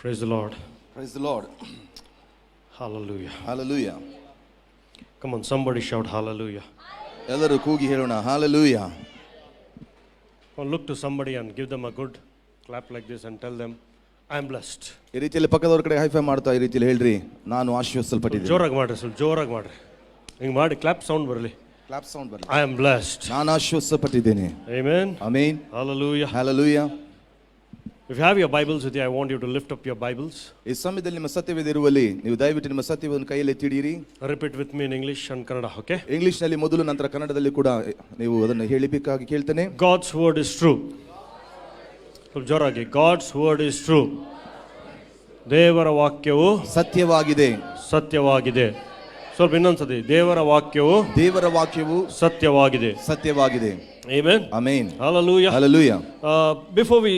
Praise the Lord. Praise the Lord. Hallelujah. Hallelujah. Come on, somebody shout hallelujah. ಎಲ್ಲರೂ ಕೂಗಿ ಹೇಳೋಣ hallelujah. Come on, look to somebody and give them a good clap like this and tell them, I am blessed. ಈ ರೀತಿಯಲ್ಲಿ ಪಕ್ಕದವರ ಕಡೆ hi fi ಮಾಡ್ತಾ ಈ ರೀತಿಯಲ್ಲಿ ಹೇಳ್ರಿ, ನಾನು ಆಶೀರ್ವದಿಸಲ್ಪಟ್ಟಿದ್ದೇನೆ. ಜೋರಾಗಿ ಮಾಡ್ರಿ, ಸ್ವಲ್ಪ ಜೋರಾಗಿ ಮಾಡ್ರಿ. ಹಿಂಗೆ ಮಾಡಿ ಕ್ಲಾಪ್ ಸೌಂಡ್ ಬರಲಿ. ಕ್ಲಾಪ್ ಸೌಂಡ್ ಬರಲಿ. I am blessed. ನಾನು ಆಶೀರ್ವದಿಸಲ್ಪಟ್ಟಿದ್ದೇನೆ. Amen. Amen. Hallelujah. Hallelujah. If you have your Bibles with you, I want you to lift up your Bibles. ಈ ಸಮಯದಲ್ಲಿ ನಿಮ್ಮ ಸತ್ಯವೇದ ಇರುವಲ್ಲಿ ನೀವು ದಯವಿಟ್ಟು ನಿಮ್ಮ ಸತ್ಯವನ್ನು ಕೈಯಲ್ಲಿ ಎತ್ತಿಡಿರಿ. Repeat with me in English and Kannada, okay? English ನಲ್ಲಿ ಮೊದಲು ನಂತರ ಕನ್ನಡದಲ್ಲಿ ಕೂಡ ನೀವು ಅದನ್ನು ಹೇಳಬೇಕಾಗಿ ಕೇಳ್ತೇನೆ. God's word is true. ಸ್ವಲ್ಪ ಜೋರಾಗಿ. God's word is true. ದೇವರ ವಾಕ್ಯವು ಸತ್ಯವಾಗಿದೆ. ಸತ್ಯವಾಗಿದೆ. ಸ್ವಲ್ಪ ಇನ್ನೊಂದ್ಸತಿ. ದೇವರ ವಾಕ್ಯವು ಸತ್ಯವಾಗಿದೆ. ಸತ್ಯವಾಗಿದೆ. Amen. Amen. Hallelujah. Hallelujah. Before we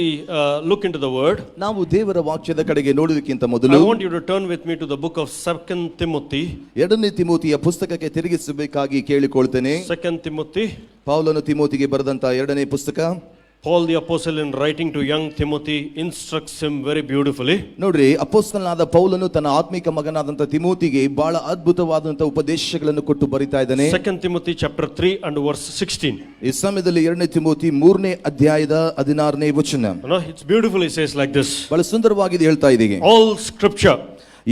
look into the word, ನಾವು ದೇವರ ವಾಕ್ಯದ ಕಡೆಗೆ ನೋಡುವುದಕ್ಕಿಂತ ಮೊದಲು I want you to turn with me to the book of 2 Timothy. 2 ತಿಮೋತಿಯ ಪುಸ್ತಕಕ್ಕೆ ತಿರುಗಿಸಬೇಕಾಗಿ ಕೇಳಿಕೊಳ್ತೇನೆ. 2 Timothy. ಪೌಲನು ತಿಮೋತಿಗೆ ಬರೆದಂತ 2ನೇ ಪುಸ್ತಕ. Paul the apostle, in writing to young Timothy, instructs him very beautifully. ನೋಡ್ರಿ, ಅಪೊಸ್ತಲನಾದ ಪೌಲನು ತನ್ನ ಆತ್ಮಿಕ ಮಗನಾದಂತ ತಿಮೋತಿಗೆ ಬಹಳ ಅದ್ಭುತವಾದಂತ ಉಪದೇಶಗಳನ್ನು ಕೊಟ್ಟು ಬರಿತಾ ಇದ್ದಾನೆ. 2 Timothy chapter 3 and verse 16. ಈ ಸಮಯದಲ್ಲಿ 2ನೇ ತಿಮೋತಿ 3ನೇ ಅಧ್ಯಾಯದ 16ನೇ ವಚನ. It's beautiful. It says like this. ಬಹಳ ಸುಂದರವಾಗಿದೆ ಹೇಳ್ತಾ ಇದೆ. All scripture.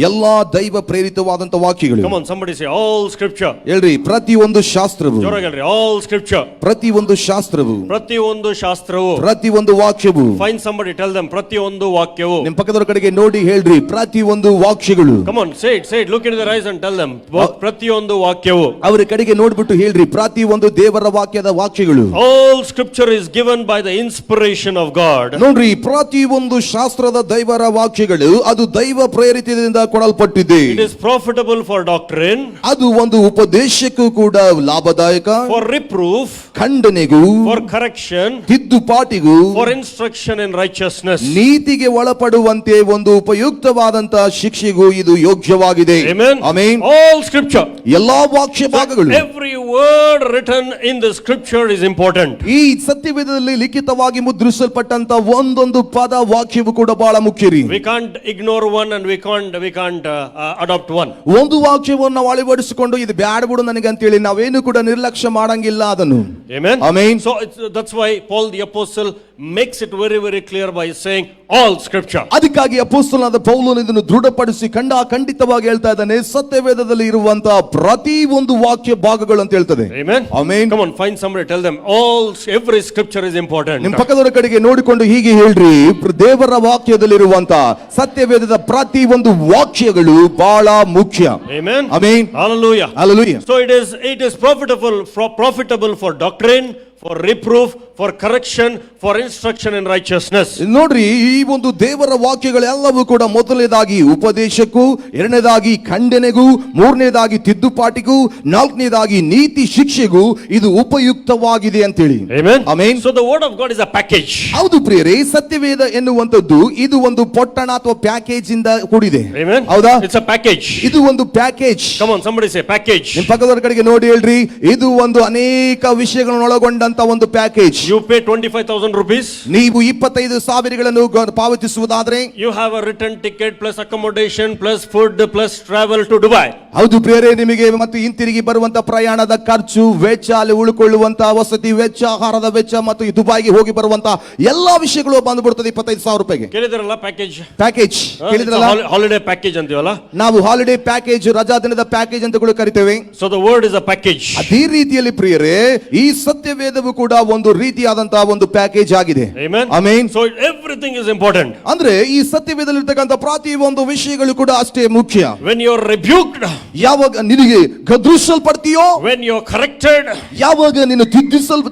ಎಲ್ಲಾ ದೈವ ಪ್ರೇರಿತವಾದಂತ ವಾಕ್ಯಗಳು. Come on, somebody say all scripture. ಹೇಳ್ರಿ, ಪ್ರತಿಯೊಂದು ಶಾಸ್ತ್ರವು. ಜೋರಾಗಿ ಹೇಳ್ರಿ, all scripture. ಪ್ರತಿಯೊಂದು ಶಾಸ್ತ್ರವು. ಪ್ರತಿಯೊಂದು ಶಾಸ್ತ್ರವು. ಪ್ರತಿಯೊಂದು ವಾಕ್ಯವು. Find somebody, tell them ಪ್ರತಿಯೊಂದು ವಾಕ್ಯವು. ನಿಮ್ಮ ಪಕ್ಕದವರ ಕಡೆಗೆ ನೋಡಿ ಹೇಳ್ರಿ, ಪ್ರತಿಯೊಂದು ವಾಕ್ಯಗಳು. Come on, say it, look into their eyes and tell them ಪ್ರತಿಯೊಂದು ವಾಕ್ಯವು. ಅವರ ಕಡೆಗೆ ನೋಡ್ಬಿಟ್ಟು ಹೇಳ್ರಿ, ಪ್ರತಿಯೊಂದು ದೇವರ ವಾಕ್ಯದ ವಾಕ್ಯಗಳು. All scripture is given by the inspiration of God. ನೋಡ್ರಿ, ಪ್ರತಿಯೊಂದು ಶಾಸ್ತ್ರದ ದೈವರ ವಾಕ್ಯಗಳು ಅದು ದೈವ ಪ್ರೇರಿತದಿಂದ ಕೊಡಲ್ಪಟ್ಟಿದೆ. It is profitable for doctrine. ಅದು ಒಂದು ಉಪದೇಶಕ್ಕೂ ಕೂಡ ಲಾಭದಾಯಕ. For reproof. ಖಂಡನೆಗೂ. For correction. ತಿದ್ದುಪಾಟಿಗೂ. For instruction in righteousness. ನೀತಿಗೆ ಒಳಪಡುವಂತೆ ಒಂದು ಉಪಯುಕ್ತವಾದಂತ ಶಿಕ್ಷೆಗೂ ಇದು ಯೋಗ್ಯವಾಗಿದೆ. Amen. Amen. All scripture. ಎಲ್ಲಾ ವಾಕ್ಯ ಭಾಗಗಳು. Every word written in the scripture is important. ಈ ಸತ್ಯವೇದದಲ್ಲಿ ಲಿಖಿತವಾಗಿ ಮುದ್ರಿಸಲ್ಪಟ್ಟಂತ ಒಂದೊಂದು ಪದ ವಾಕ್ಯವು ಕೂಡ ಬಹಳ ಮುಖ್ಯ ರೀ. We can't ignore one and we can't adopt one. ಒಂದು ವಾಕ್ಯವನ್ನು ನಾವು ಅಳವಡಿಸಿಕೊಂಡು ಇದು ಬ್ಯಾಡ ಬಿಡು ನನಗೆ ಅಂತ ಹೇಳಿ ನಾವೇನು ಕೂಡ ನಿರ್ಲಕ್ಷ್ಯ ಮಾಡಂಗಿಲ್ಲ ಅದನ್ನು. Amen. Amen. So that's why Paul the apostle makes it very very clear by saying all scripture. ಅದಕ್ಕಾಗಿ ಅಪೊಸ್ತಲನಾದ ಪೌಲನು ಇದನ್ನು ದೃಢಪಡಿಸಿ ಖಂಡಿತವಾಗಿ ಹೇಳ್ತಾ ಇದ್ದಾನೆ, ಸತ್ಯವೇದದಲ್ಲಿ ಇರುವಂತಹ ಪ್ರತಿ ಒಂದು ವಾಕ್ಯ ಭಾಗಗಳು ಅಂತ ಹೇಳ್ತದೆ. Amen. Amen. Come on, find somebody, tell them every scripture is important. ನಿಮ್ಮ ಪಕ್ಕದವರ ಕಡೆಗೆ ನೋಡಿಕೊಂಡು ಹೀಗೆ ಹೇಳ್ರಿ, ದೇವರ ವಾಕ್ಯದಲ್ಲಿರುವಂತಹ ಸತ್ಯವೇದದ ಪ್ರತಿ ಒಂದು ವಾಕ್ಯಗಳು ಬಹಳ ಮುಖ್ಯ. Amen. Amen. Hallelujah. Hallelujah. So it is profitable for doctrine, for reproof, for correction, for instruction in righteousness. ನೋಡ್ರಿ, ಈ ಒಂದು ದೇವರ ವಾಕ್ಯಗಳೆಲ್ಲವೂ ಕೂಡ ಮೊದಲನೇದಾಗಿ ಉಪದೇಶಕ್ಕೂ, ಎರಡನೇದಾಗಿ ಖಂಡನೆಗೂ, ಮೂರನೇದಾಗಿ ತಿದ್ದುಪಾಟಿಗೂ, ನಾಲ್ಕನೇದಾಗಿ ನೀತಿ ಶಿಕ್ಷೆಗೂ ಇದು ಉಪಯುಕ್ತವಾಗಿದೆ ಅಂತೇಳಿ. Amen. Amen. So the word of God is a package. ಹೌದು ಪ್ರಿಯರೇ, ಸತ್ಯವೇದ ಎನ್ನುವಂತದ್ದು ಇದು ಒಂದು ಪೊಟ್ಟಣ ಅಥವಾ ಪ್ಯಾಕೇಜ್ ಇಂದ ಕೂಡಿದೆ. Amen. ಹೌದಾ? It's a package. ಇದು ಒಂದು package. Come on, somebody say package. ನಿಮ್ಮ ಪಕ್ಕದವರ ಕಡೆಗೆ ನೋಡಿ ಹೇಳ್ರಿ, ಇದು ಒಂದು ಅನೇಕ ವಿಷಯಗಳನ್ನು ಒಳಗೊಂಡಂತ ಒಂದು ಪ್ಯಾಕೇಜ್. You pay 25,000 rupees. ನೀವು 25,000 ಪಾವತಿಸುವುದಾದ್ರೆ you have a return ticket plus accommodation plus food plus travel to Dubai. ಹೌದು ಪ್ರಿಯರೇ, ನಿಮಗೆ ಮತ್ತು ಹಿಂತಿರುಗಿ ಬರುವಂತ ಪ್ರಯಾಣದ ಖರ್ಚು ವೆಚ್ಚ, ಅಲ್ಲಿ ಉಳ್ಕೊಳ್ಳುವಂತ ವಸತಿ ವೆಚ್ಚ, ಆಹಾರದ ವೆಚ್ಚ ಮತ್ತು ದುಬೈಗೆ ಹೋಗಿ ಬರುವಂತ ಎಲ್ಲಾ ವಿಷಯಗಳು ಬಂದ್ಬಿಡ್ತದೆ 25,000 ರೂಪಾಯಿಗೆ. ಕೇಳಿದ್ರಲ್ಲ ಪ್ಯಾಕೇಜ್? ಪ್ಯಾಕೇಜ್ ಕೇಳಿದ್ರಲ್ಲ? ಹಾಲಿಡೇ ಪ್ಯಾಕೇಜ್ ಅಂತೀವಲ್ಲ ನಾವು, ಹಾಲಿಡೇ ಪ್ಯಾಕೇಜ್, ರಜಾ ದಿನದ ಪ್ಯಾಕೇಜ್ ಅಂತ ಕೂಡ ಕರಿತೇವೆ. So the word is a package. ಅದೇ ರೀತಿಯಲ್ಲಿ ಪ್ರಿಯರೇ, ಈ ಸತ್ಯವೇದವು ಕೂಡ ಒಂದು ರೀತಿಯಾದಂತಹ ಒಂದು ಪ್ಯಾಕೇಜ್ ಆಗಿದೆ. Amen. Amen. So everything is important. ಅಂದ್ರೆ ಈ ಸತ್ಯವೇದದಲ್ಲಿ ಇರತಕ್ಕಂತ ಪ್ರತಿ ಒಂದು ವಿಷಯಗಳು ಕೂಡ ಅಷ್ಟೇ ಮುಖ್ಯ. When you are rebuked, ಯಾವಾಗ ನಿನಗೆ ಗದರಿಸಲ್ಪಡ್ತೀಯೋ, when you are corrected, ಯಾವಾಗ ನೀನು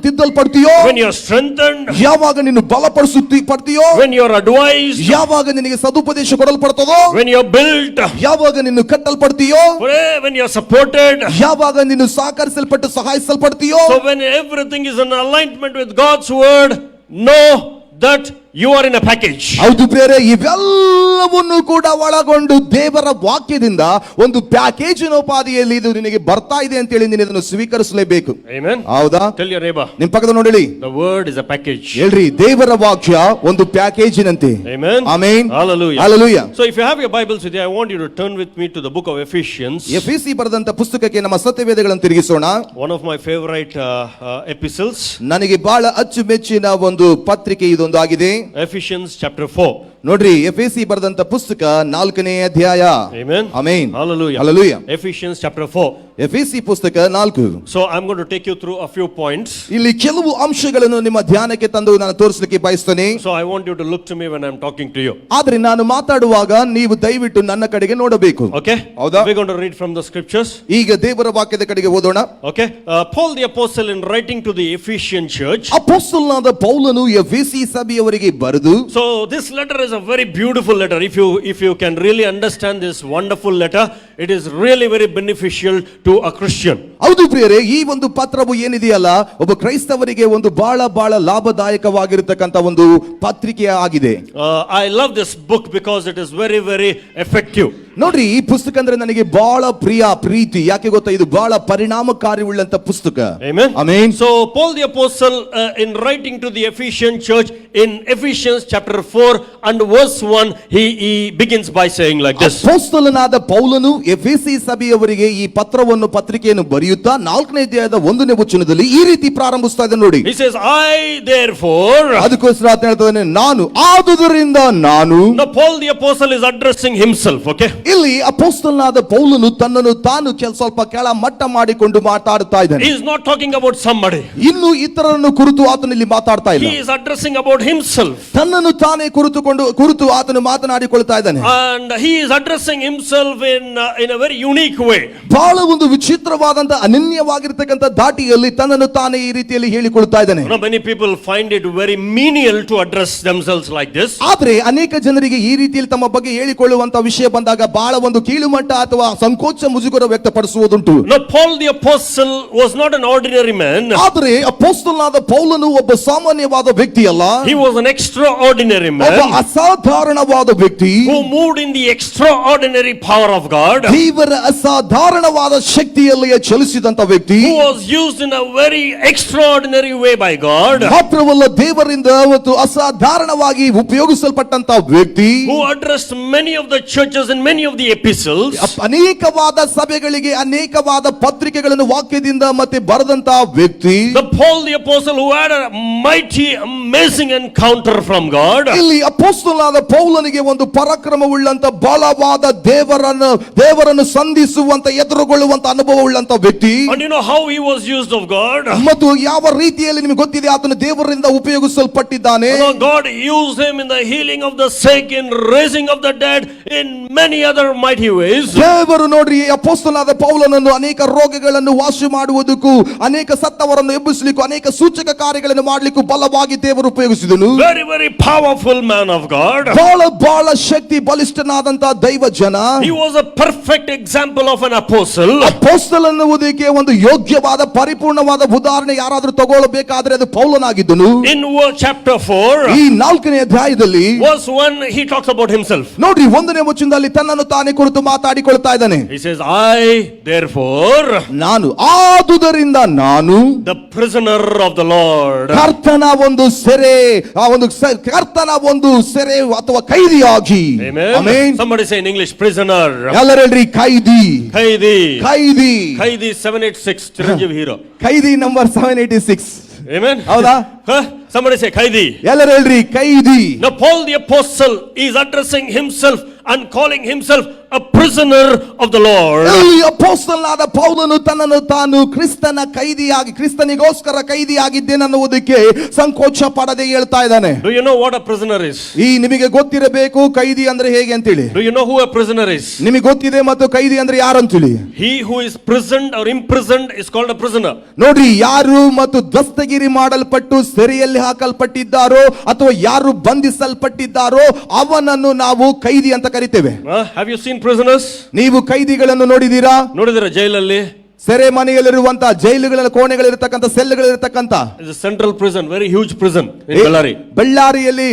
ತಿದ್ದಲ್ಪಡ್ತೀಯೋ, when you are strengthened, ಯಾವಾಗ ನೀನು ಬಲಪಡಿಸಲ್ಪಡ್ತೀಯೋ, when you are advised, ಯಾವಾಗ ನಿನಗೆ ಸದುಪದೇಶ ಕೊಡಲ್ಪಡ್ತದೋ, when you are built, ಯಾವಾಗ ನೀನು ಕಟ್ಟಲ್ಪಡ್ತೀಯೋ, when you are supported, ಯಾವಾಗ ನೀನು ಸಹಕರಿಸಲ್ಪಟ್ಟು ಸಹಾಯಿಸಲ್ಪಡ್ತೀಯೋ. So when everything is in alignment with God's word, know that You are in a package. ಹೌದು ಪ್ರಿಯರೇ, ಇವೆಲ್ಲವನ್ನು ಕೂಡ ಒಳಗೊಂಡು ದೇವರ ವಾಕ್ಯದಿಂದ ಒಂದು ಪ್ಯಾಕೇಜಿನೋಪಾದಿಯಲ್ಲಿ ಇದು ನಿನಗೆ ಬರ್ತಾ ಇದೆ ಅಂತ ಹೇಳಿ ನೀನು ಇದನ್ನು ಸ್ವೀಕರಿಸಲೇಬೇಕು. Amen. ಹೌದಾ? Tell your neighbor. ನಿಮ್ ಪಕ್ಕದ ನೋಡಿ, The word is a package. ಹೇಳ್ರಿ, ದೇವರ ವಾಕ್ಯ ಒಂದು ಪ್ಯಾಕೇಜಿನಂತೆ. Amen. Amen. Hallelujah. Hallelujah. So if you have your Bibles with you, I want you to turn with me to the book of Ephesians. ಎಫೆಸಿ ಬರೆದಂತ ಪುಸ್ತಕಕ್ಕೆ ನಮ್ಮ ಸತ್ಯವೇದಗಳನ್ನು ತಿರುಗಿಸೋಣ. One of my favorite epistles. ನನಗೆ ಬಹಳ ಅಚ್ಚುಮೆಚ್ಚಿನ ಒಂದು ಪತ್ರಿಕೆ ಇದೊಂದು ಆಗಿದೆ. Ephesians chapter 4. ನೋಡ್ರಿ, ಎಫೆಸಿ ಬರೆದಂತ ಪುಸ್ತಕ 4ನೇ ಅಧ್ಯಾಯ. Amen. Amen. Hallelujah. Hallelujah. Ephesians chapter 4. ಎಫೆಸಿ ಪುಸ್ತಕ 4. So I'm going to take you through a few points. ಇಲ್ಲಿ ಕೆಲವು ಅಂಶಗಳನ್ನು ನಿಮ್ಮ ಧ್ಯಾನಕ್ಕೆ ತಂದು ನಾನು ತೋರಿಸಲಿಕ್ಕೆ ಬಯಸ್ತೇನೆ. So I want you to look to me when I'm talking to you. ಆದ್ರೆ ನಾನು ಮಾತಾಡುವಾಗ ನೀವು ದಯವಿಟ್ಟು ನನ್ನ ಕಡೆಗೆ ನೋಡಬೇಕು. Okay? ಹೌದಾ? We're going to read from the scriptures. ಈಗ ದೇವರ ವಾಕ್ಯದ ಕಡೆಗೆ ಓದೋಣ. Okay? Paul the apostle, in writing to the Ephesian church. ಅಪೊಸ್ತಲನಾದ ಪೌಲನು ಎಫೆಸಿ ಸಭೆಯವರಿಗೆ ಬರೆದು. So this letter is a very beautiful letter. If you can really understand this wonderful letter, it is really very beneficial to a Christian. ಹೌದು ಪ್ರಿಯರೇ, ಈ ಒಂದು ಪತ್ರವು ಏನಿದೆಯಲ್ಲ, ಒಬ್ಬ ಕ್ರೈಸ್ತವರಿಗೆ ಒಂದು ಬಹಳ ಲಾಭದಾಯಕವಾಗಿರತಕ್ಕಂತ ಒಂದು ಪತ್ರಿಕೆ ಆಗಿದೆ. I love this book because it is very, very effective. ನೋಡ್ರಿ, ಈ ಪುಸ್ತಕ ಅಂದ್ರೆ ನನಗೆ ಬಹಳ ಪ್ರೀತಿ. ಯಾಕೆ ಗೊತ್ತಾ? ಇದು ಬಹಳ ಪರಿಣಾಮಕಾರಿ ಉಳ್ಳಂತ ಪುಸ್ತಕ. Amen. Amen. So Paul the apostle, in writing to the Ephesian church in Ephesians chapter 4 and verse 1, he begins by saying like this. ಅಪೊಸ್ತಲನಾದ ಪೌಲನು ಎಫೆಸಿ ಸಭೆಯವರಿಗೆ ಈ ಪತ್ರಿಕೆಯನ್ನು ಬರೆಯುತ್ತಾ 4ನೇ ಅಧ್ಯಾಯದ 1ನೇ ವಚನದಲ್ಲಿ ಈ ರೀತಿ ಪ್ರಾರಂಭಿಸ್ತಾ ಇದ್ದಾನೆ ನೋಡಿ. He says, I therefore. ಅದಕ್ಕೋಸ್ಕರ ಆತ ಹೇಳ್ತಾನೆ, ನಾನು, ಆದುದರಿಂದ ನಾನು. Now Paul the apostle is addressing himself, okay? ಇಲ್ಲಿ ಅಪೊಸ್ತಲನಾದ ಪೌಲನು ತನ್ನನ್ನು ತಾನು ಸ್ವಲ್ಪ ಕೆಳ ಮಟ್ಟ ಮಾಡಿಕೊಂಡು ಮಾತಾಡ್ತಾ ಇದ್ದಾನೆ. He is not talking about somebody. ಇನ್ನು ಇತರರನ್ನು ಕುರಿತು ಆತನು ಇಲ್ಲಿ ಮಾತಾಡ್ತಾ ಇಲ್ಲ. He is addressing about himself. ತನ್ನನ್ನು ತಾನೇ ಕುರಿತು ಆತನು ಮಾತನಾಡಿಕೊಳ್ತಾ ಇದ್ದಾನೆ. And he is addressing himself in a very unique way. ಬಹಳ ಒಂದು ವಿಚಿತ್ರವಾದಂತ ಅನನ್ಯವಾಗಿರ್ತಕ್ಕಂಥ ದಾಟಿಯಲ್ಲಿ ತನ್ನನ್ನು ತಾನೇ ಈ ರೀತಿಯಲ್ಲಿ ಹೇಳಿಕೊಳ್ತಾ ಇದ್ದಾನೆ. Many people find it very menial to address themselves like this. ಆದ್ರೆ ಅನೇಕ ಜನರಿಗೆ ಈ ರೀತಿಯಲ್ಲಿ ತಮ್ಮ ಬಗ್ಗೆ ಹೇಳಿಕೊಳ್ಳುವಂತ ವಿಷಯ ಬಂದಾಗ ಬಹಳ ಒಂದು ಕೀಳುಮಟ್ಟ ಅಥವಾ ಸಂಕೋಚ ಮುಜುಗರ ವ್ಯಕ್ತಪಡಿಸುವುದುಂಟು. Now Paul the apostle was not an ordinary man. ಆದ್ರೆ ಅಪೊಸ್ತಲನಾದ ಪೌಲನು ಒಬ್ಬ ಸಾಮಾನ್ಯವಾದ ವ್ಯಕ್ತಿ ಅಲ್ಲ. He was an extraordinary man. ಒಬ್ಬ ಅಸಾಧಾರಣವಾದ ವ್ಯಕ್ತಿ. Who moved in the extraordinary power of God. ದೇವರ ಅಸಾಧಾರಣವಾದ ಶಕ್ತಿಯಲ್ಲಿ ಚಲಿಸಿದಂತ ವ್ಯಕ್ತಿ. Who was used in a very extraordinary way by God. ಮಾತ್ರವಲ್ಲ, ದೇವರಿಂದ ಮತ್ತು ಅಸಾಧಾರಣವಾಗಿ ಉಪಯೋಗಿಸಲ್ಪಟ್ಟಂತ ವ್ಯಕ್ತಿ. Who addressed many of the churches in many of the epistles. ಅನೇಕವಾದ ಸಭೆಗಳಿಗೆ ಅನೇಕವಾದ ಪತ್ರಿಕೆಗಳನ್ನು ವಾಕ್ಯದಿಂದ ಮತ್ತೆ ಬರೆದಂತ ವ್ಯಕ್ತಿ. The Paul the apostle who had a mighty, amazing encounter from God. ಇಲ್ಲಿ ಅಪೊಸ್ತಲನಾದ ಪೌಲನಿಗೆ ಒಂದು ಪರಾಕ್ರಮವುಳ್ಳಂತ ಬಲವಾದ ದೇವರನ್ನು ಸಂಧಿಸುವಂತ ಎದುರುಗೊಳ್ಳುವಂತ ಅನುಭವವುಳ್ಳಂತ ವ್ಯಕ್ತಿ. And you know how he was used of God. ಮತ್ತು ಯಾವ ರೀತಿಯಲ್ಲಿ ನಿಮಗೆ ಗೊತ್ತಿದೆ ಆತನು ದೇವರಿಂದ ಉಪಯೋಗಿಸಲ್ಪಟ್ಟಿದ್ದಾನೆ. God used him in the healing of the sick, in raising of the dead, in many other mighty ways. ದೇವರು ನೋಡ್ರಿ, ಅಪೊಸ್ತಲನಾದ ಪೌಲನನ್ನು ಅನೇಕ ರೋಗಗಳನ್ನು ವಾಸಿ ಮಾಡುವುದಕ್ಕೂ, ಅನೇಕ ಸತ್ತವರನ್ನು ಎಬ್ಬಿಸಲಿಕ್ಕೂ, ಅನೇಕ ಸೂಚಕ ಕಾರ್ಯಗಳನ್ನು ಮಾಡಲಿಕ್ಕೂ ಬಲವಾಗಿ ದೇವರು ಉಪಯೋಗಿಸಿದನು. Very, very powerful man of God. ಬಹಳ ಶಕ್ತಿ ಬಲಿಷ್ಠನಾದಂತ ದೈವ ಜನ. He was a perfect example of an apostle. ಅಪೊಸ್ತಲ ಅನ್ನುವುದಕ್ಕೆ ಒಂದು ಯೋಗ್ಯವಾದ ಪರಿಪೂರ್ಣವಾದ ಉದಾಹರಣೆ ಯಾರಾದರೂ ತಗೊಳ್ಳಬೇಕಾದ್ರೆ ಅದು ಪೌಲನಾಗಿದ್ದನು. In chapter 4, ಈ 4ನೇ ಅಧ್ಯಾಯದಲ್ಲಿ verse 1, he talks about himself. ನೋಡ್ರಿ, 1ನೇ ವಚನದಲ್ಲಿ ತನ್ನನ್ನು ತಾನೇ ಕುರಿತು ಮಾತಾಡಿಕೊಳ್ತಾ ಇದ್ದಾನೆ. He says, I therefore, ನಾನು, ಆದುದರಿಂದ ನಾನು, the prisoner of the Lord. ಕರ್ತನ ಒಂದು ಸೆರೆ ಅಥವಾ ಕೈದಿಯಾಗಿ. Amen. Somebody say in English, prisoner. ಎಲ್ಲರೂ ಹೇಳ್ರಿ, ಕೈದಿ. 786, Chiranjeevi hero. ಕೈದಿ ನಂಬರ್ 786. Amen. ಹೌದಾ? Somebody say kaidi. ಎಲ್ಲರೂ ಹೇಳ್ರಿ, ಕೈದಿ. Now Paul the apostle is addressing himself and calling himself a prisoner of the Lord. ಈ ಅಪೊಸ್ತಲನಾದ ಪೌಲನು ತನ್ನನ್ನು ತಾನು ಕ್ರಿಸ್ತನಿಗೋಸ್ಕರ ಕೈದಿಯಾಗಿದ್ದೇನೆ ಅನ್ನುವುದಕ್ಕೆ ಸಂಕೋಚ ಪಡದೆ ಹೇಳ್ತಾ ಇದ್ದಾನೆ. Do you know what a prisoner is? ಈ ನಿಮಗೆ ಗೊತ್ತಿರಬೇಕು ಕೈದಿ ಅಂದ್ರೆ ಹೇಗೆ ಅಂತೇಳಿ. Do you know who a prisoner is? ನಿಮಗೆ ಗೊತ್ತಿದೆ ಮತ್ತು ಕೈದಿ ಅಂದ್ರೆ ಯಾರು ಅಂತೇಳಿ. He who is prisoned or imprisoned is called a prisoner. ನೋಡ್ರಿ, ಯಾರು ಮತ್ತು ದಸ್ತಗಿರಿ ಮಾಡಲ್ಪಟ್ಟು ಸೆರೆಯಲ್ಲಿ ಹಾಕಲ್ಪಟ್ಟಿದ್ದಾರೋ ಅಥವಾ ಯಾರು ಬಂಧಿಸಲ್ಪಟ್ಟಿದ್ದಾರೋ ಅವನನ್ನು ನಾವು ಕೈದಿ ಅಂತ ಕರಿತೇವೆ. Have you seen prisoners? ನೀವು ಕೈದಿಗಳನ್ನು ನೋಡಿದೀರಾ? ಜೈಲಲ್ಲಿ ಸೆರೆಮನೆಯಲ್ಲಿರುವಂತ ಜೈಲುಗಳ ಕೋಣೆಗಳಿರ್ತಕ್ಕಂಥ ಸೆಲ್ಗಳಿರ್ತಕ್ಕಂಥ It's a central prison, very huge prison in Bellary. ಬಳ್ಳಾರಿಯಲ್ಲಿ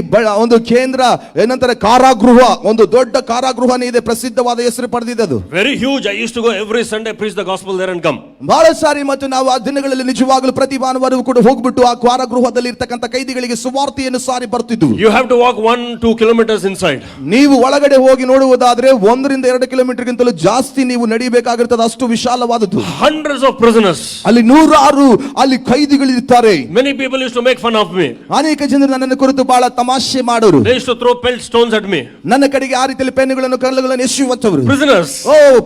ಒಂದು ಕೇಂದ್ರ ಏನಂತಾರೆ ಕಾರಾಗೃಹ, ಒಂದು ದೊಡ್ಡ ಕಾರಾಗೃಹನೇ ಇದೆ, ಪ್ರಸಿದ್ಧವಾದ ಹೆಸರು ಪಡೆದಿದೆ ಅದು. Very huge. I used to go every Sunday, preach the gospel there and come. ಬಹಳ ಸಾರಿ ಮತ್ತು ನಾವು ಆ ದಿನಗಳಲ್ಲಿ ನಿಜವಾಗಲೂ ಪ್ರತಿ ಭಾನುವಾರವೂ ಕೂಡ ಹೋಗ್ಬಿಟ್ಟು ಆ ಕಾರಾಗೃಹದಲ್ಲಿ ಇರ್ತಕ್ಕಂಥ ಕೈದಿಗಳಿಗೆ ಸುವಾರ್ತೆಯನ್ನು ಸಾರಿ ಬರ್ತಿದ್ವು. You have to walk 1-2 kilometers inside. ನೀವು ಒಳಗಡೆ ಹೋಗಿ ನೋಡುವುದಾದ್ರೆ 1-2 ಕಿಲೋಮೀಟರ್ಗಿಂತಲೂ ಜಾಸ್ತಿ ನೀವು ನಡಿಬೇಕಾಗಿರ್ತದೆ, ಅಷ್ಟು ವಿಶಾಲವಾದದ್ದು. Hundreds of prisoners. ಅಲ್ಲಿ ನೂರಾರು ಅಲ್ಲಿ ಕೈದಿಗಳಿರ್ತಾರೆ. Many people used to make fun of me. ಅನೇಕ ಜನರು ನನ್ನನ್ನು ಕುರಿತು ಬಹಳ ತಮಾಷೆ ಮಾಡೋರು. They used to throw pelt stones at me. ನನ್ನ ಕಡೆಗೆ ಆ ರೀತಿಯಲ್ಲಿ ಪೆನ್ನುಗಳನ್ನು ಕಲ್ಲುಗಳನ್ನು ಎಸೆಯುವಂತವರು. Prisoners.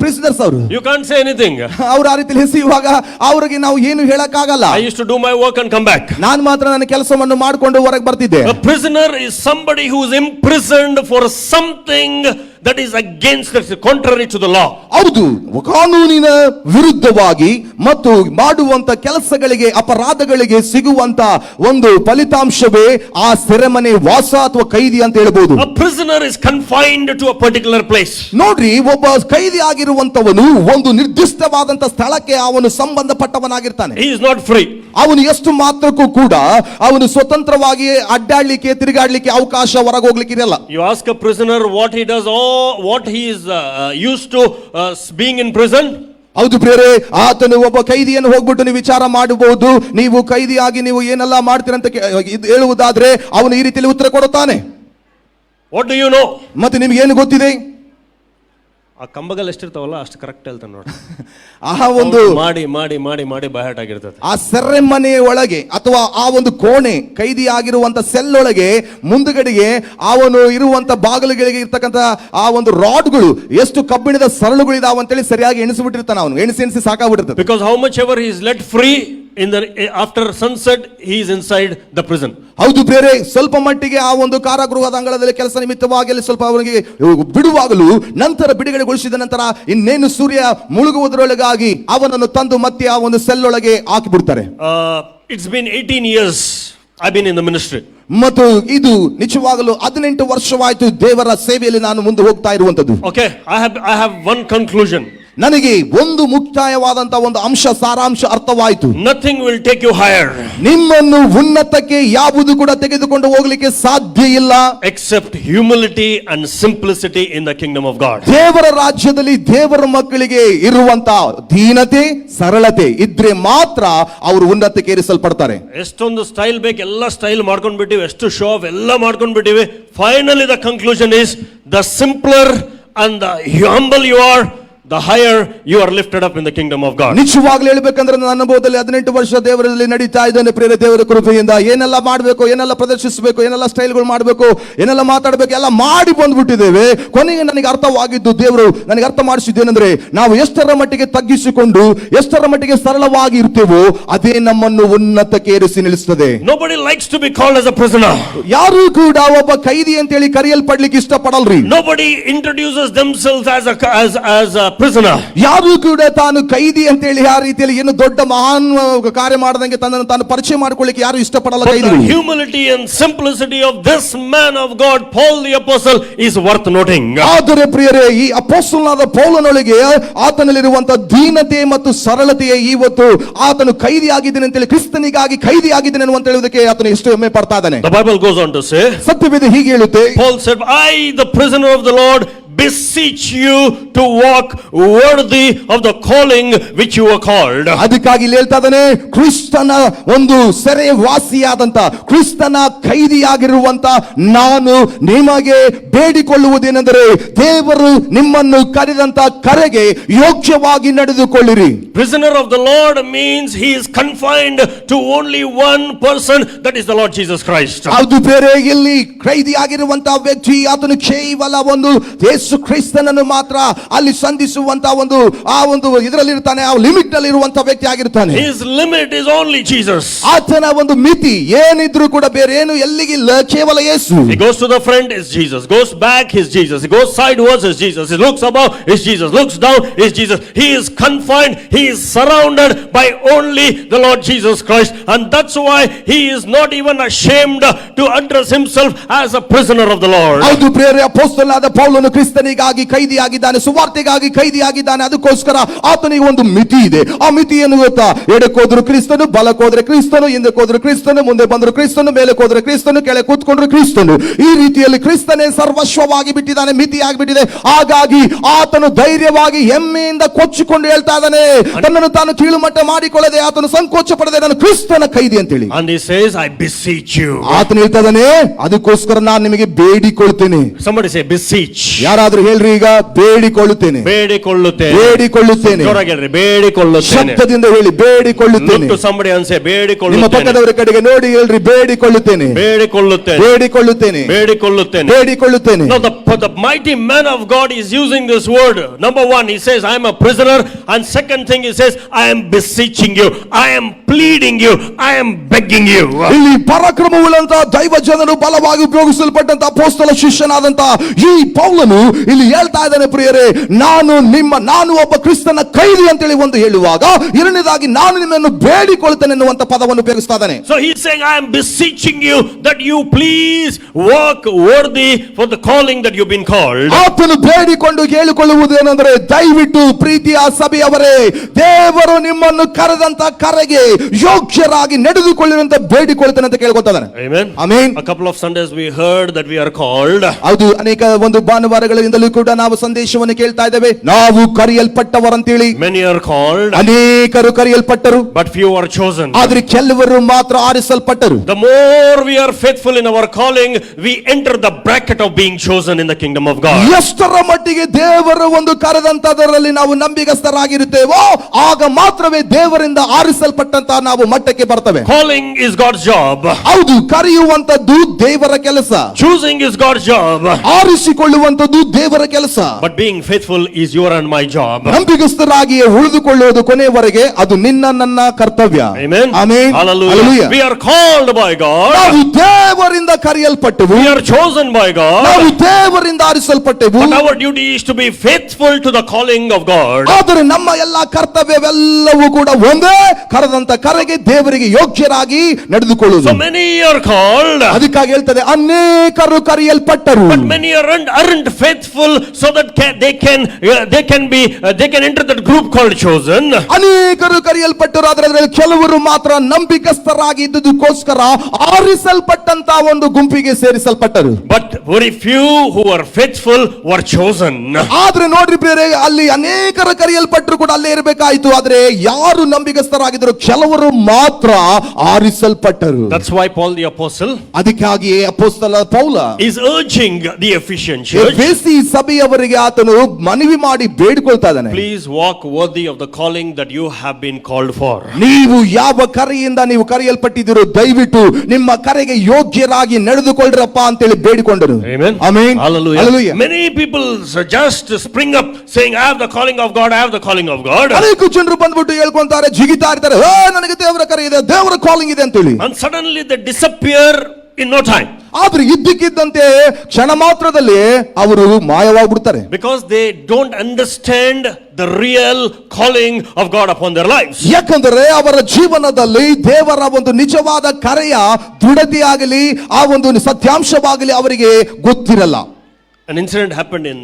ಪ್ರಿಸನರ್ಸ್ ಅವರು. You can't say anything. ಅವರು ಆ ರೀತಿಯಲ್ಲಿ ಎಸೆಯುವಾಗ ಅವರಿಗೆ ನಾವು ಏನು ಹೇಳಕ್ಕಾಗಲ್ಲ. I used to do my work and come back. ನಾನು ಮಾತ್ರ ನನ್ನ ಕೆಲಸವನ್ನು ಮಾಡಿಕೊಂಡು ಹೊರಗೆ ಬರ್ತಿದ್ದೆ. A prisoner is somebody who is imprisoned for something that is against, that's contrary to the law. ಹೌದು, ಕಾನೂನಿನ ವಿರುದ್ಧವಾಗಿ ಮತ್ತು ಮಾಡುವಂತ ಕೆಲಸಗಳಿಗೆ ಅಪರಾಧಗಳಿಗೆ ಸಿಗುವಂತ ಒಂದು ಫಲಿತಾಂಶವೇ ಆ ಸೆರೆಮನೆ ವಾಸ ಅಥವಾ ಕೈದಿ ಅಂತ ಹೇಳಬಹುದು. A prisoner is confined to a particular place. ನೋಡ್ರಿ, ಒಬ್ಬ ಕೈದಿ ಆಗಿರುವಂತವನು ಒಂದು ನಿರ್ದಿಷ್ಟವಾದಂತ ಸ್ಥಳಕ್ಕೆ ಅವನು ಸಂಬಂಧಪಟ್ಟವನಾಗಿರ್ತಾನೆ. He is not free. ಅವನು ಎಷ್ಟು ಮಾತ್ರಕ್ಕೂ ಕೂಡ ಅವನು ಸ್ವತಂತ್ರವಾಗಿ ಅಡ್ಡಾಡ್ಲಿಕ್ಕೆ ತಿರುಗಾಡ್ಲಿಕ್ಕೆ ಅವಕಾಶ ಹೊರಗೋಗ್ಲಿಕ್ಕೆ ಇರಲ್ಲ. You ask a prisoner what he does, what he is used to being in prison. ಹೌದು ಪ್ರಿಯರೇ, ಆತನು ಒಬ್ಬ ಕೈದಿಯನ್ನು ಹೋಗ್ಬಿಟ್ಟು ನೀವು ವಿಚಾರ ಮಾಡಬಹುದು, ನೀವು ಕೈದಿಯಾಗಿ ನೀವು ಏನೆಲ್ಲ ಮಾಡ್ತೀರಂತ ಹೇಳುವುದಾದ್ರೆ ಅವನು ಈ ರೀತಿಯಲ್ಲಿ ಉತ್ತರ ಕೊಡುತ್ತಾನೆ. What do you know? ಮತ್ತೆ ನಿಮ್ಗೆ ಏನು ಗೊತ್ತಿದೆ? ಆ ಕಂಬಗಳು ಎಷ್ಟಿರ್ತಾವಲ್ಲ ಅಷ್ಟು ಕರೆಕ್ಟ್ ಹೇಳ್ತಾನೆ ನೋಡಿ. ಆ ಒಂದು ಮಾಡಿ ಮಾಡಿ ಮಾಡಿ ಮಾಡಿ ಬಯಟ್ ಆಗಿರ್ತದೆ. ಆ ಸೆರೆಮನೆ ಒಳಗೆ ಅಥವಾ ಆ ಒಂದು ಕೋಣೆ ಕೈದಿ ಆಗಿರುವಂತ ಸೆಲ್ ಒಳಗೆ ಮುಂದುಗಡೆಗೆ ಅವನು ಇರುವಂತ ಬಾಗಿಲುಗಳಿಗೆ ಇರ್ತಕ್ಕಂಥ ಆ ಒಂದು ರಾಡ್ಗಳು ಎಷ್ಟು ಕಬ್ಬಿಣದ ಸರಳುಗಳಿದಾವ ಅಂತೇಳಿ ಸರಿಯಾಗಿ ಎಣಿಸಿಬಿಟ್ಟಿರ್ತಾನೆ ಅವನು. ಎಣಿಸಿ ಸಾಕಾಗ್ಬಿಟ್ಟಿರ್ತದೆ. Because how much ever he is let free in the after sunset, he is inside the prison. ಹೌದು ಬೇರೆ, ಸ್ವಲ್ಪ ಮಟ್ಟಿಗೆ ಆ ಒಂದು ಕಾರಾಗೃಹದ ಅಂಗಳದಲ್ಲಿ ಕೆಲಸ ನಿಮಿತ್ತವಾಗಿ ಅಲ್ಲಿ ಸ್ವಲ್ಪ ಅವನಿಗೆ ಬಿಡುವಾಗಲೂ ನಂತರ ಬಿಡುಗಡೆಗೊಳಿಸಿದ ನಂತರ ಇನ್ನೇನು ಸೂರ್ಯ ಮುಳುಗುವುದರೊಳಗಾಗಿ ಅವನನ್ನು ತಂದು ಮತ್ತೆ ಆ ಒಂದು ಸೆಲ್ ಒಳಗೆ ಹಾಕಿ ಬಿಡ್ತಾರೆ. It's been 18 years I've been in the ministry. ಮತ್ತು ಇದು ನಿಜವಾಗಲೂ 18 ವರ್ಷವಾಯಿತು ದೇವರ ಸೇವೆಯಲ್ಲಿ ನಾನು ಮುಂದೆ ಹೋಗ್ತಾ ಇರುವಂತದ್ದು. Okay, I have one conclusion. ನನಗೆ ಒಂದು ಮುಕ್ತಾಯವಾದಂತ ಒಂದು ಅಂಶ, ಸಾರಾಂಶ ಅರ್ಥವಾಯಿತು. Nothing will take you higher. ನಿಮ್ಮನ್ನು ಉನ್ನತಕ್ಕೆ ಯಾವುದು ಕೂಡ ತೆಗೆದುಕೊಂಡು ಹೋಗ್ಲಿಕ್ಕೆ ಸಾಧ್ಯ ಇಲ್ಲ except humility and simplicity in the kingdom of God. ದೇವರ ರಾಜ್ಯದಲ್ಲಿ ದೇವರ ಮಕ್ಕಳಿಗೆ ಇರುವಂತ ದೀನತೆ, ಸರಳತೆ ಇದ್ರೆ ಮಾತ್ರ ಅವರು ಉನ್ನತಕ್ಕೆ ಏರಿಸಲ್ಪಡ್ತಾರೆ. ಎಷ್ಟೊಂದು ಸ್ಟೈಲ್ ಬೇಕು, ಎಲ್ಲ ಸ್ಟೈಲ್ ಮಾಡ್ಕೊಂಡು ಬಿಟ್ಟಿವಿ, ಎಷ್ಟು ಶೋ ಆಫ್ ಎಲ್ಲ ಮಾಡ್ಕೊಂಡು ಬಿಟ್ಟಿವಿ. Finally the conclusion is the simpler and the humble you are, the higher you are lifted up in the kingdom of God. ನಿಜವಾಗ್ಲೂ ಹೇಳಬೇಕಂದ್ರೆ ನನ್ನ ಅನುಭವದಲ್ಲಿ 18 ವರ್ಷ ದೇವರಲ್ಲಿ ನಡೀತಾ ಇದ್ದಾನೆ ಪ್ರಿಯ ದೇವರ ಕೃಪೆಯಿಂದ. ಏನೆಲ್ಲ ಮಾಡಬೇಕು, ಏನೆಲ್ಲ ಪ್ರದರ್ಶಿಸಬೇಕು, ಏನೆಲ್ಲ ಸ್ಟೈಲ್ಗಳು ಮಾಡಬೇಕು, ಏನೆಲ್ಲ ಮಾತಾಡಬೇಕು ಎಲ್ಲ ಮಾಡಿ ಬಂದ್ಬಿಟ್ಟಿದ್ದೇವೆ. ಕೊನೆಗೆ ನನಗೆ ಅರ್ಥವಾಗಿದ್ದು, ದೇವರು ನನಗೆ ಅರ್ಥ ಮಾಡಿಸಿದ್ದೇನೆಂದ್ರೆ ನಾವು ಎಷ್ಟರ ಮಟ್ಟಿಗೆ ತಗ್ಗಿಸಿಕೊಂಡು ಎಷ್ಟರ ಮಟ್ಟಿಗೆ ಸರಳವಾಗಿ ಇರ್ತೇವೋ ಅದೇ ನಮ್ಮನ್ನು ಉನ್ನತಕ್ಕೆ ಏರಿಸಿ ನಿಲ್ಲಿಸುತ್ತದೆ. Nobody likes to be called as a prisoner. ಯಾರು ಕೂಡ ಒಬ್ಬ ಕೈದಿ ಅಂತ ಹೇಳಿ ಕರೆಯಲ್ಪಡ್ಲಿಕ್ಕೆ ಇಷ್ಟಪಡಲ್ರಿ. Nobody introduces themselves as a prisoner. ಯಾರು ಕೂಡ ತಾನು ಕೈದಿ ಅಂತ ಹೇಳಿ ಆ ರೀತಿಯಲ್ಲಿ ಏನು ದೊಡ್ಡ ಮಹಾನ್ ಕಾರ್ಯ ಮಾಡದಂಗೆ ತನ್ನನ್ನು ತಾನು ಪರಿಚಯ ಮಾಡಿಕೊಳ್ಳಿಕ್ಕೆ ಯಾರು ಇಷ್ಟಪಡಲ್ಲ ಕೈದಿಗಳು. The humility and simplicity of this man of God, Paul the apostle, is worth noting. ಆದರೆ ಪ್ರಿಯರೇ, ಈ ಅಪೊಸ್ತಲನಾದ ಪೌಲನೊಳಗೆ ಆತನಲ್ಲಿರುವಂತ ದೀನತೆ ಮತ್ತು ಸರಳತೆಯೇ ಇವತ್ತು ಆತನು ಕೈದಿ ಆಗಿದ್ದಾನೆ ಅಂತ ಹೇಳಿ, ಕ್ರಿಸ್ತನಿಗಾಗಿ ಕೈದಿ ಆಗಿದ್ದಾನೆ ಅಂತ ಹೇಳುವುದಕ್ಕೆ ಆತನು ಎಷ್ಟು ಹೆಮ್ಮೆ ಪಡ್ತಾ ಇದ್ದಾನೆ. The Bible goes on to say, ಸತ್ಯವೇದ ಹೀಗೆ ಹೇಳುತ್ತೆ, Paul said, I the prisoner of the Lord beseech you to walk worthy of the calling which you were called. ಅದಕ್ಕಾಗಿ ಇಲ್ಲಿ ಹೇಳ್ತಾ ಇದ್ದಾನೆ, ಕ್ರಿಸ್ತನ ಒಂದು ಸೆರೆವಾಸಿಯಾದಂತ, ಕ್ರಿಸ್ತನ ಕೈದಿಯಾಗಿರುವಂತ ನಾನು ನಿಮಗೆ ಬೇಡಿಕೊಳ್ಳುವುದೇನೆಂದರೆ ದೇವರು ನಿಮ್ಮನ್ನು ಕರೆದಂತ ಕರೆಗೆ ಯೋಗ್ಯವಾಗಿ ನಡೆದುಕೊಳ್ಳಿರಿ. Prisoner of the Lord means he is confined to only one person, that is the Lord Jesus Christ. ಅದು ಬೇರೆ, ಇಲ್ಲಿ ಕೈದಿಯಾಗಿರುವಂತ ವ್ಯಕ್ತಿ ಆತನು ಕೇವಲ ಒಂದು ಯೇಸು ಕ್ರಿಸ್ತನನ್ನು ಮಾತ್ರ ಅಲ್ಲಿ ಸಂಧಿಸುವಂತ ಆ ಒಂದು ಇದರಲ್ಲಿ ಇರ್ತಾನೆ, ಆ ಲಿಮಿಟ್ ನಲ್ಲಿ ಇರುವಂತ ವ್ಯಕ್ತಿ ಆಗಿರ್ತಾನೆ. His limit is only Jesus. ಆತನ ಒಂದು ಮಿತಿ ಏನಿದ್ರು ಕೂಡ ಬೇರೆ ಏನು ಎಲ್ಲಿಗಿಲ್ಲ, ಕೇವಲ ಯೇಸು. He goes to the front is Jesus, goes back is Jesus, he goes sideways is Jesus, he looks above is Jesus, looks down is Jesus. He is confined, he is surrounded by only the Lord Jesus Christ, and that's why he is not even ashamed to address himself as a prisoner of the Lord. ಹೌದು ಪ್ರಿಯರೇ, ಅಪೊಸ್ತಲನಾದ ಪೌಲನು ಕ್ರಿಸ್ತನ ಕ್ರಿಸ್ತನಿಗಾಗಿ ಕೈದಿಯಾಗಿದ್ದಾನೆ, ಸುವಾರ್ತೆಗಾಗಿ ಕೈದಿಯಾಗಿದ್ದಾನೆ. ಅದಕ್ಕೋಸ್ಕರ ಆತನಿಗೆ ಒಂದು ಮಿತಿ ಇದೆ. ಆ ಮಿತಿ ಏನು ಗೊತ್ತಾ? ಎಡಕ್ಕೋದ್ರು ಕ್ರಿಸ್ತನು, ಬಲಕ್ಕೋದ್ರೆ ಕ್ರಿಸ್ತನು, ಹಿಂದಕ್ಕೋದ್ರು ಕ್ರಿಸ್ತನು, ಮುಂದೆ ಬಂದ್ರು ಕ್ರಿಸ್ತನು, ಮೇಲೆ ಹೋದ್ರೆ ಕ್ರಿಸ್ತನು, ಕೆಳಗೆ ಕೂತ್ಕೊಂಡ್ರು ಕ್ರಿಸ್ತನು. ಈ ರೀತಿಯಲ್ಲಿ ಕ್ರಿಸ್ತನೇ ಸರ್ವಸ್ವವಾಗಿ ಬಿಟ್ಟಿದ್ದಾನೆ, ಮಿತಿಯಾಗಿ ಬಿಟ್ಟಿದೆ. ಹಾಗಾಗಿ ಆತನು ಧೈರ್ಯವಾಗಿ ಹೆಮ್ಮೆಯಿಂದ ಕೊಚ್ಚಿಕೊಂಡು ಹೇಳ್ತಾ ಇದ್ದಾನೆ, ತನ್ನನ್ನು ತಾನು ಕೀಳುಮಟ್ಟ ಮಾಡಿಕೊಳ್ಳದೆ, ಆತನು ಸಂಕೋಚ ಪಡದೆ, ನಾನು ಕ್ರಿಸ್ತನ ಕೈದಿ ಅಂತೇಳಿ. And he says, I beseech you. ಆತನು ಹೇಳ್ತಾ ಇದ್ದಾನೆ, ಅದಕ್ಕೋಸ್ಕರ ನಾನು ನಿಮಗೆ ಬೇಡಿಕೊಳ್ಳುತ್ತೇನೆ. Somebody say beseech. ಯಾರಾದ್ರೂ ಹೇಳ್ರಿ ಈಗ, ಬೇಡಿಕೊಳ್ಳುತ್ತೇನೆ. ಬೇಡಿಕೊಳ್ಳುತ್ತೇನೆ. ಬೇಡಿಕೊಳ್ಳುತ್ತೇನೆ. ಜೋರಾಗಿ ಹೇಳ್ರಿ, ಬೇಡಿಕೊಳ್ಳುತ್ತೇನೆ. ಶಬ್ದದಿಂದ ಹೇಳಿ, ಬೇಡಿಕೊಳ್ಳುತ್ತೇನೆ. Look to somebody and say, ನಿಮ್ಮ ಬೇಡಿಕೊಳ್ಳುತ್ತೇನೆ. ಪಕ್ಕದವರ ಕಡೆಗೆ ನೋಡಿ ಹೇಳ್ರಿ, ಬೇಡಿಕೊಳ್ಳುತ್ತೇನೆ. ಬೇಡಿಕೊಳ್ಳುತ್ತೇನೆ. ಬೇಡಿಕೊಳ್ಳುತ್ತೇನೆ. ಬೇಡಿಕೊಳ್ಳುತ್ತೇನೆ. ಬೇಡಿಕೊಳ್ಳುತ್ತೇನೆ. Now the mighty man of God is using this word. Number one, he says, I am a prisoner. And second thing, he says, I am beseeching you. I am pleading you. I am begging you. ಇಲ್ಲಿ ಪರಾಕ್ರಮವುಳ್ಳಂತ ದೈವ ಜನರು ಬಲವಾಗಿ ಉಪಯೋಗಿಸಲ್ಪಟ್ಟಂತ ಅಪೊಸ್ತಲ ಶಿಷ್ಯನಾದಂತ ಈ ಪೌಲನು ಇಲ್ಲಿ ಹೇಳ್ತಾ ಇದ್ದಾನೆ, ಪ್ರಿಯರೇ, ನಾನು ಒಬ್ಬ ಕ್ರಿಸ್ತನ ಕೈದಿ ಅಂತೇಳಿ ಒಂದು ಹೇಳುವಾಗ, ಎರಡನೇದಾಗಿ ನಾನು ನಿಮ್ಮನ್ನು ಬೇಡಿಕೊಳ್ಳುತ್ತೇನೆ ಎನ್ನುವಂತ ಪದವನ್ನು ಉಪಯೋಗಿಸ್ತಾ ಇದ್ದಾನೆ. So he's saying, I am beseeching you that you please walk worthy for the calling that you've been called. ಆತನು ಬೇಡಿಕೊಂಡು ಕೇಳಿಕೊಳ್ಳುವುದೇನೆಂದರೆ, ದಯವಿಟ್ಟು ಪ್ರೀತಿಯ ಸಭೆಯವರೇ, ದೇವರು ನಿಮ್ಮನ್ನು ಕರೆದಂತ ಕರೆಗೆ ಯೋಗ್ಯರಾಗಿ ನಡೆದುಕೊಳ್ಳುವಂತ ಬೇಡಿಕೊಳ್ಳುತ್ತೇನೆ ಅಂತ ಕೇಳ್ಕೊತಾನೆ. Amen. Amen. A couple of Sundays we heard that we are called. ಹೌದು, ಅನೇಕ ಒಂದು ಭಾನುವಾರಗಳಿಂದಲೂ ಕೂಡ ನಾವು ಸಂದೇಶವನ್ನು ಕೇಳ್ತಾ ಇದ್ದೇವೆ, ನಾವು ಕರೆಯಲ್ಪಟ್ಟವರಂತೇಳಿ. Many are called, ಅನೇಕರು ಕರೆಯಲ್ಪಟ್ಟರು, but few are chosen. ಆದ್ರೆ ಕೆಲವರು ಮಾತ್ರ ಆರಿಸಲ್ಪಟ್ಟರು. The more we are faithful in our calling, we enter the bracket of being chosen in the kingdom of God. ಎಷ್ಟರ ಮಟ್ಟಿಗೆ ದೇವರ ಒಂದು ಕರೆದಂತದರಲ್ಲಿ ನಾವು ನಂಬಿಗಸ್ತರಾಗಿರುತ್ತೇವೋ, ಆಗ ಮಾತ್ರವೇ ದೇವರಿಂದ ಆರಿಸಲ್ಪಟ್ಟಂತ ನಾವು ಮಟ್ಟಕ್ಕೆ ಬರ್ತವೆ. Calling is God's job. ಹೌದು, ಕರೆಯುವಂತದ್ದು ದೇವರ ಕೆಲಸ. Choosing is God's job. ಆರಿಸಿಕೊಳ್ಳುವಂತದ್ದು ದೇವರ ಕೆಲಸ. But being faithful is your and my job. ನಂಬಿಗಸ್ತರಾಗಿಯೇ ಉಳಿದುಕೊಳ್ಳುವುದು ಕೊನೆಯವರೆಗೆ ಅದು ನಿನ್ನ ನನ್ನ ಕರ್ತವ್ಯ. Amen. Amen. Hallelujah. Hallelujah. We are called by God. ನಾವು ದೇವರಿಂದ ಕರೆಯಲ್ಪಟ್ಟೆವು, We are chosen by God. ನಾವು ದೇವರಿಂದ ಆರಿಸಲ್ಪಟ್ಟೆವು. But our duty is to be faithful to the calling of God. ಆದರೆ ನಮ್ಮ ಎಲ್ಲಾ ಕರ್ತವ್ಯವೆಲ್ಲವೂ ಕೂಡ ಒಂದೇ, ಕರೆದಂತ ಕರೆಗೆ ದೇವರಿಗೆ ಯೋಗ್ಯರಾಗಿ ನಡೆದುಕೊಳ್ಳುವುದು. So many are called, ಅದಕ್ಕಾಗಿ ಹೇಳ್ತದೆ, ಅನೇಕರು ಕರೆಯಲ್ಪಟ್ಟರು, but many aren't faithful, so that they can enter that group called chosen. ಅನೇಕರು ಕರೆಯಲ್ಪಟ್ಟರು, ಆದರೆ ಅದರಲ್ಲಿ ಕೆಲವರು ಮಾತ್ರ ನಂಬಿಕಸ್ಥರಾಗಿ ಇದ್ದುದಕ್ಕೋಸ್ಕರ ಆರಿಸಲ್ಪಟ್ಟಂತ ಒಂದು ಗುಂಪಿಗೆ ಸೇರಿಸಲ್ಪಟ್ಟರು. But very few who are faithful were chosen. ಆದ್ರೆ ನೋಡ್ರಿ ಪ್ರಿಯರೇ, ಅಲ್ಲಿ ಅನೇಕರು ಕರೆಯಲ್ಪಟ್ಟರು ಕೂಡ ಅಲ್ಲೇ ಇರಬೇಕಾಯಿತು, ಆದ್ರೆ ಯಾರು ನಂಬಿಗಸ್ಥರಾಗಿದ್ರು ಕೆಲವರು ಮಾತ್ರ ಆರಿಸಲ್ಪಟ್ಟರು. That's why Paul the apostle ಅದಕ್ಕಾಗಿ ಅಪೊಸ್ತಲ ಪೌಲ is urging the Ephesian church, ಎಫೆಸಿ ಸಭೆಯವರಿಗೆ ಆತನು ಮನವಿ ಮಾಡಿ ಬೇಡಿಕೊಳ್ತಾ ಇದ್ದಾನೆ, please walk worthy of the calling that you have been called for. ನೀವು ಯಾವ ಕರೆಯಿಂದ ನೀವು ಕರೆಯಲ್ಪಟ್ಟಿದ್ದೀರೋ ದಯವಿಟ್ಟು ನಿಮ್ಮ ಕರೆಗೆ ಯೋಗ್ಯರಾಗಿ ನಡೆದುಕೊಳ್ಳ್ರಪ್ಪ ಅಂತೇಳಿ ಬೇಡಿಕೊಂಡರು. Amen. Amen. Hallelujah. Hallelujah. Many people just spring up saying, I have the calling of God, I have the calling of God. ಅನೇಕ ಜನರು ಬಂದ್ಬಿಟ್ಟು ಹೇಳ್ಕೊಂತಾರೆ, ಜಿಗಿತಾ ಇರ್ತಾರೆ, ನನಗೆ ದೇವರ ಕರೆ ಇದೆ, ದೇವರ ಕಾಲಿಂಗ್ ಇದೆ ಅಂತೇಳಿ. And suddenly they disappear in no time. ಆದ್ರೆ ಇದ್ದಕ್ಕಿದ್ದಂತೆ ಕ್ಷಣ ಮಾತ್ರದಲ್ಲಿ ಅವರು ಮಾಯವಾಗ್ಬಿಡ್ತಾರೆ. Because they don't understand the real calling of God upon their lives. ಯಾಕಂದ್ರೆ ಅವರ ಜೀವನದಲ್ಲಿ ದೇವರ ಒಂದು ನಿಜವಾದ ಕರೆಯ ದೃಢತೆಯಾಗಲಿ ಆ ಒಂದು ಸತ್ಯಾಂಶವಾಗಲಿ ಅವರಿಗೆ ಗೊತ್ತಿರಲ್ಲ. An incident happened in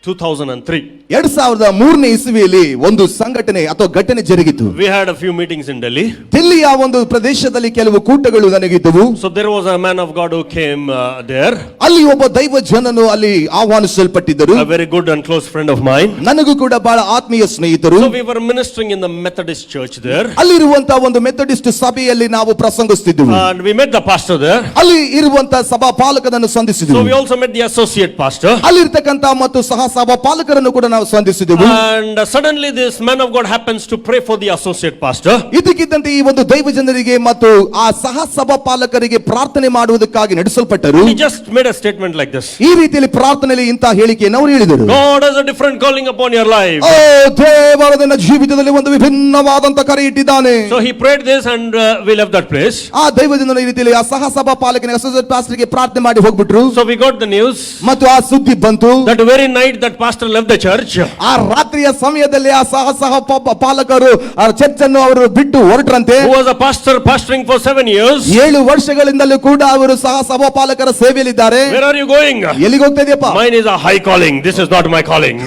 2003. 2003ನೇ ಇಸವಿಯಲ್ಲಿ ಒಂದು ಸಂಘಟನೆ ಅಥವಾ ಘಟನೆ ಜರುಗಿತು. We had a few meetings in Delhi. ದಿಲ್ಲಿಯ ಒಂದು ಪ್ರದೇಶದಲ್ಲಿ ಕೆಲವು ಕೂಟಗಳು ನನಗಿದ್ದವು. So there was a man of God who came there. ಅಲ್ಲಿ ಒಬ್ಬ ದೈವ ಜನನು ಅಲ್ಲಿ ಆಹ್ವಾನಿಸಲ್ಪಟ್ಟಿದ್ದರು. A very good and close friend of mine. ನನಗೂ ಕೂಡ ಬಹಳ ಆತ್ಮೀಯ ಸ್ನೇಹಿತರು. So we were ministering in the Methodist church there. ಅಲ್ಲಿರುವಂತಹ ಒಂದು ಮೆಥಡಿಸ್ಟ್ ಸಭೆಯಲ್ಲಿ ನಾವು ಪ್ರಸಂಗಿಸುತ್ತಿದ್ದೆವು. And we met the pastor there. ಅಲ್ಲಿ ಇರುವಂತಹ ಸಭಾ ಪಾಲಕನನ್ನು So ಸಂಧಿಸಿದೆವು. we also met the associate pastor. ಅಲ್ಲಿರ್ತಕ್ಕಂತ ಮತ್ತು ಸಹ ಸಭಾ ಪಾಲಕರನ್ನು ಕೂಡ ನಾವು ಸಂಧಿಸಿದೆವು. And suddenly this man of God happens to pray for the associate pastor. ಇದಕ್ಕಿದ್ದಂತೆ ಈ ಒಂದು ದೈವ ಜನರಿಗೆ ಮತ್ತು ಆ ಸಹ ಸಭಾ ಪಾಲಕರಿಗೆ ಪ್ರಾರ್ಥನೆ ಮಾಡುವುದಕ್ಕಾಗಿ ನಡೆಸಲ್ಪಟ್ಟರು. He just made a statement like this. ಈ ರೀತಿಯಲ್ಲಿ ಪ್ರಾರ್ಥನೆಯಲ್ಲಿ ಇಂತಹ ಹೇಳಿಕೆಯನ್ನು ಅವರು ಹೇಳಿದರು. God has a different calling upon your life. ಓ, ದೇವರು ನಿನ್ನ ಜೀವಿತದಲ್ಲಿ ಒಂದು ವಿಭಿನ್ನವಾದಂತ ಕರೆ ಇಟ್ಟಿದ್ದಾನೆ. So he prayed this and we left that place. ಆ ದೈವ ಜನರು ಈ ರೀತಿಯಲ್ಲಿ ಆ ಸಹ ಸಭಾ ಪಾಲಕನಿಗೆ ಅಸೋಸಿಯೇಟ್ ಪಾಸ್ಟರ್ಗೆ ಪ್ರಾರ್ಥನೆ ಮಾಡಿ ಹೋಗ್ಬಿಟ್ರು. So we got the news ಮತ್ತು ಆ ಸುದ್ದಿ ಬಂತು. that very night that pastor left the church, ಆ ರಾತ್ರಿಯ ಸಮಯದಲ್ಲಿ ಆ ಸಹ ಪಾಲಕರು ಆ ಚರ್ಚ್ ಅನ್ನು ಅವರು ಬಿಟ್ಟು ಹೊರಟ್ರಂತೆ. who was a pastor pastoring for 7 years, 7 ವರ್ಷಗಳಿಂದಲೂ ಕೂಡ ಅವರು ಸಹ ಸಭಾಪಾಲಕರ ಸೇವೆಯಲ್ಲಿದ್ದಾರೆ. where are you going? ಎಲ್ಲಿಗೆ ಹೋಗ್ತಾ ಇದೆಯಪ್ಪ? Mine is a high calling, this is not my calling.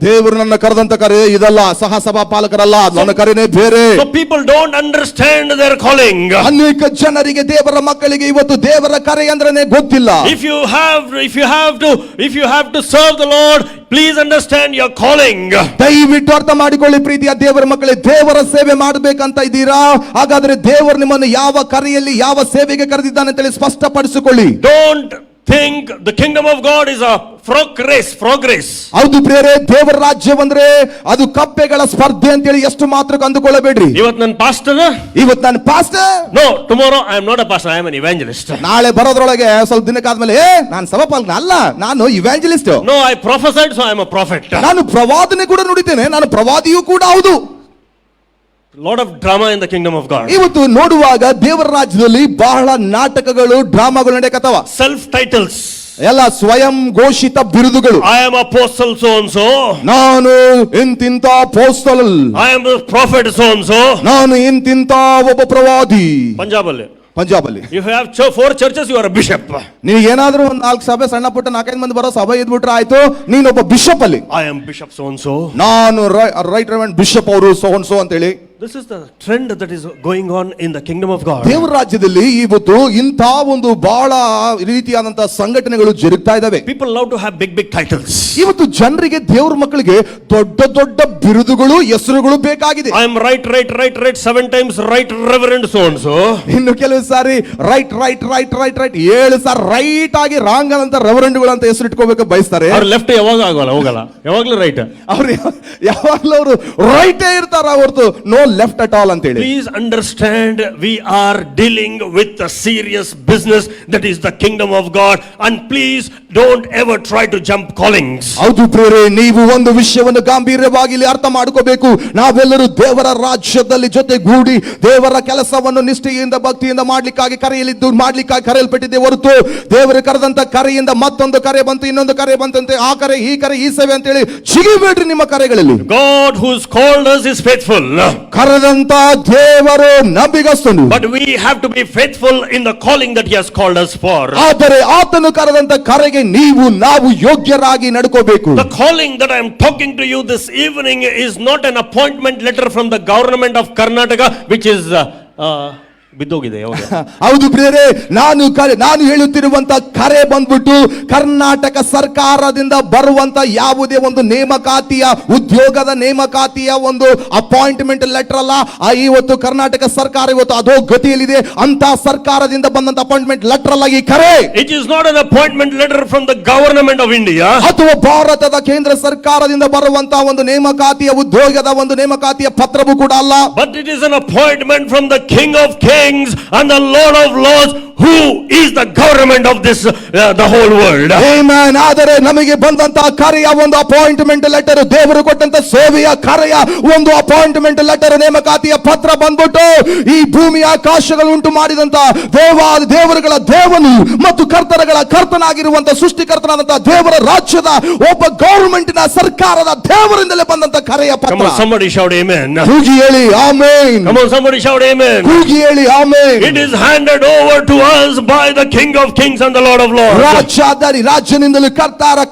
ದೇವರು ನನ್ನ ಕರೆದಂತ ಕರೆ ಇದಲ್ಲ, ಸಹ ಸಭಾಪಾಲಕರಲ್ಲ, ನನ್ನ ಕರೆನೇ ಬೇರೆ. So people don't understand their calling. ಅನೇಕ ಜನರಿಗೆ ದೇವರ ಮಕ್ಕಳಿಗೆ ಇವತ್ತು ದೇವರ ಕರೆ ಅಂದ್ರೇನೆ ಗೊತ್ತಿಲ್ಲ. If you have to serve the Lord, please understand your calling. ದಯವಿಟ್ಟು ಅರ್ಥ ಮಾಡಿಕೊಳ್ಳಿ ಪ್ರೀತಿಯ ದೇವರ ಮಕ್ಕಳೇ, ದೇವರ ಸೇವೆ ಮಾಡಬೇಕಂತ ಇದ್ದೀರಾ? ಹಾಗಾದ್ರೆ ದೇವರು ನಿಮ್ಮನ್ನು ಯಾವ ಕರೆಯಲ್ಲಿ ಯಾವ ಸೇವೆಗೆ ಕರೆದಿದ್ದಾನೆ ಅಂತ ಹೇಳಿ ಸ್ಪಷ್ಟಪಡಿಸಿಕೊಳ್ಳಿ. Don't think the kingdom of God is a frog race. ಹೌದು ಪ್ರಿಯರೇ, ದೇವರ ರಾಜ್ಯವಂದ್ರೆ ಅದು ಕಪ್ಪೆಗಳ ಸ್ಪರ್ಧೆ ಅಂತ ಹೇಳಿ ಎಷ್ಟು ಮಾತ್ರ ಅಂದುಕೊಳ್ಳಬೇಡ್ರಿ. ಇವತ್ತು ನನ್ನ pastor, no, tomorrow I am not a pastor, I am an evangelist. ನಾಳೆ ಬರೋದ್ರೊಳಗೆ ಸ್ವಲ್ಪ ದಿನಕ್ಕಾದ್ಮೇಲೆ ನಾನು ಸಭಾಪಾಲಕ ಅಲ್ಲ, ನಾನು evangelist. No, I prophesied, so I am a prophet. ನಾನು ಪ್ರವಾದನೆ ಕೂಡ ನುಡಿತೇನೆ, ನಾನು ಪ್ರವಾದಿಯೂ ಕೂಡ ಹೌದು. Lot of drama in the kingdom of God. ಇವತ್ತು ನೋಡುವಾಗ ದೇವರ ರಾಜ್ಯದಲ್ಲಿ ಬಹಳ ನಾಟಕಗಳು, ಡ್ರಾಮಾಗಳು ನಡೆಯಕತ್ತವ. Self titles, ಎಲ್ಲ ಸ್ವಯಂ ಘೋಷಿತ ಬಿರುದುಗಳು. I am apostle so and so, ನಾನು ಇಂತಿಂತ ಅಪೊಸ್ತಲ, I am a prophet so and so. ನಾನು ಇಂತಿಂತ ಒಬ್ಬ ಪ್ರವಾದಿ. ಪಂಜಾಬಲ್ಲಿ if you have 4 churches, you are a bishop. ನೀವು ಏನಾದ್ರೂ ಒಂದು 4 ಸಭೆ, ಸಣ್ಣ ಪುಟ್ಟ 4-5 ಮಂದಿ ಬರೋ ಸಭೆ ಇದ್ಬಿಟ್ರೆ ಆಯ್ತು, ನೀನೊಬ್ಬ ಬಿಷಪ್ ಅಲ್ಲಿ. I am bishop so and so, ನಾನು ರೈಟ್ ರೆವರೆಂಡ್ ಬಿಷಪ್ ಅವರು ಸೋ ಅಂಡ್ ಸೋ ಅಂತ ಹೇಳಿ. This is the trend that is going on in the kingdom of God. ದೇವರ ರಾಜ್ಯದಲ್ಲಿ ಇವತ್ತು ಇಂಥ ಒಂದು ಬಹಳ ರೀತಿಯಾದಂತಹ ಸಂಘಟನೆಗಳು ಜರುಗ್ತಾ ಇದ್ದಾವೆ. People love to have big titles. ಇವತ್ತು ಜನರಿಗೆ, ದೇವರ ಮಕ್ಕಳಿಗೆ ದೊಡ್ಡ ದೊಡ್ಡ ಬಿರುದುಗಳು, ಹೆಸರುಗಳು ಬೇಕಾಗಿದೆ. I am right 7 times right reverend so and so. ಇನ್ನು ಕೆಲವು ಸಾರಿ ರೈಟ್ 7 ಸಾರಿ ರೈಟ್ ಆಗಿ ರಾಂಗ್ ಅಂತ ರೆವರೆಂಡ್ಗಳು ಅಂತ ಹೆಸರು ಇಟ್ಕೋಬೇಕು ಬಯಸ್ತಾರೆ. ಅವ್ರು ಲೆಫ್ಟ್ ಯಾವಾಗ ಹೋಗಲ್ಲ, ಯಾವಾಗ್ಲೂ ರೈಟ್. ಅವ್ರು ಯಾವಾಗ್ಲೂ ಅವರು ರೈಟೇ ಇರ್ತಾರ ಹೊರತು ನೋ ಲೆಫ್ಟ್ ಅಟ್ ಆಲ್ ಅಂತ ಹೇಳಿ. Please understand, we are dealing with a serious business that is the kingdom of God, and please don't ever try to jump callings. ಹೌದು ಪ್ರಿಯರೇ, ನೀವು ಒಂದು ವಿಷಯವನ್ನು ಗಾಂಭೀರ್ಯವಾಗಿ ಇಲ್ಲಿ ಅರ್ಥ ಮಾಡ್ಕೋಬೇಕು. ನಾವೆಲ್ಲರೂ ದೇವರ ರಾಜ್ಯದಲ್ಲಿ ಜೊತೆಗೂಡಿ ದೇವರ ಕೆಲಸವನ್ನು ನಿಷ್ಠೆಯಿಂದ ಭಕ್ತಿಯಿಂದ ಮಾಡ್ಲಿಕ್ಕಾಗಿ ಕರೆಯಲ್ಪಟ್ಟಿದೆ ಹೊರತು ದೇವರು ಕರೆದಂತ ಕರೆಯಿಂದ ಮತ್ತೊಂದು ಕರೆ ಬಂತು, ಇನ್ನೊಂದು ಕರೆ ಬಂತಂತೆ, ಆ ಕರೆ ಈ ಕರೆ ಈ ಸೇವೆ ಅಂತ ಹೇಳಿ ಜಿಗಿಬೇಡ್ರಿ ನಿಮ್ಮ ಕರೆಗಳಲ್ಲಿ. God who's called us is faithful. ಕರೆದಂತ ದೇವರು ನಂಬಿಗಸ್ತನು. But we have to be faithful in the calling that he has called us for. ಆದರೆ ಆತನು ಕರೆದಂತ ಕರೆಗೆ ನಾವು ಯೋಗ್ಯರಾಗಿ ನಡ್ಕೋಬೇಕು. The calling that I am talking to you this evening is not an appointment letter from the government of Karnataka, which is ಬಿದ್ದೋಗಿದೆ. ಹೌದು ಪ್ರಿಯರೇ, ನಾನು ಹೇಳುತ್ತಿರುವಂತ ಕರೆ ಬಂದ್ಬಿಟ್ಟು ಕರ್ನಾಟಕ ಸರ್ಕಾರದಿಂದ ಬರುವಂತ ಯಾವುದೇ ಒಂದು ನೇಮಕಾತಿಯ, ಉದ್ಯೋಗದ ನೇಮಕಾತಿಯ ಒಂದು ಅಪಾಯಿಂಟ್ಮೆಂಟ್ ಲೆಟರ್ ಅಲ್ಲ. ಇವತ್ತು ಕರ್ನಾಟಕ ಸರ್ಕಾರ ಇವತ್ತು ಅದೋ ಗತಿಯಲ್ಲಿದೆ. ಅಂತ ಸರ್ಕಾರದಿಂದ ಬಂದಂತ ಅಪಾಯಿಂಟ್ಮೆಂಟ್ ಲೆಟರ್ ಅಲ್ಲ ಈ ಕರೆ. It is not an appointment letter from the government of India. ಅಥವಾ ಭಾರತದ ಕೇಂದ್ರ ಸರ್ಕಾರದಿಂದ ಬರುವಂತ ಒಂದು ನೇಮಕಾತಿಯ, ಉದ್ಯೋಗದ ಒಂದು ನೇಮಕಾತಿಯ ಪತ್ರವೂ ಕೂಡ ಅಲ್ಲ. But it is an appointment from the King of Kings and the Lord of Lords, who is the government of this the whole world. Amen. ಆದರೆ ನಮಗೆ ಬಂದಂತ ಕರೆಯ ಒಂದು ಅಪಾಯಿಂಟ್ಮೆಂಟ್ ಲೆಟರ್, ದೇವರು ಕೊಟ್ಟಂತ ಸೇವೆಯ ಕರೆಯ ಒಂದು ಅಪಾಯಿಂಟ್ಮೆಂಟ್ ಲೆಟರ್, ನೇಮಕಾತಿಯ ಪತ್ರ ಬಂದ್ಬಿಟ್ಟು ಈ ಭೂಮಿ ಆಕಾಶಗಳು ಉಂಟು ಮಾಡಿದಂತ ದೇವರುಗಳ ದೇವನು ಮತ್ತು ಕರ್ತನಗಳ ಕರ್ತನಾಗಿರುವಂತ ಸೃಷ್ಟಿಕರ್ತನಾದಂತ ದೇವರ ರಾಜ್ಯದ ಒಬ್ಬ ಗವರ್ನಮೆಂಟಿನ ಸರ್ಕಾರದ ದೇವರಿಂದಲೇ ಬಂದಂತ ಕರೆಯ ಪತ್ರ. Come on, somebody shout amen. ಕೂಗಿ ಹೇಳಿ amen. Come on, somebody shout amen. ಕೂಗಿ ಹೇಳಿ amen. It is handed over to us by the King of Kings and the Lord of Lords. ರಾಜ್ಯನಿಂದಲೂ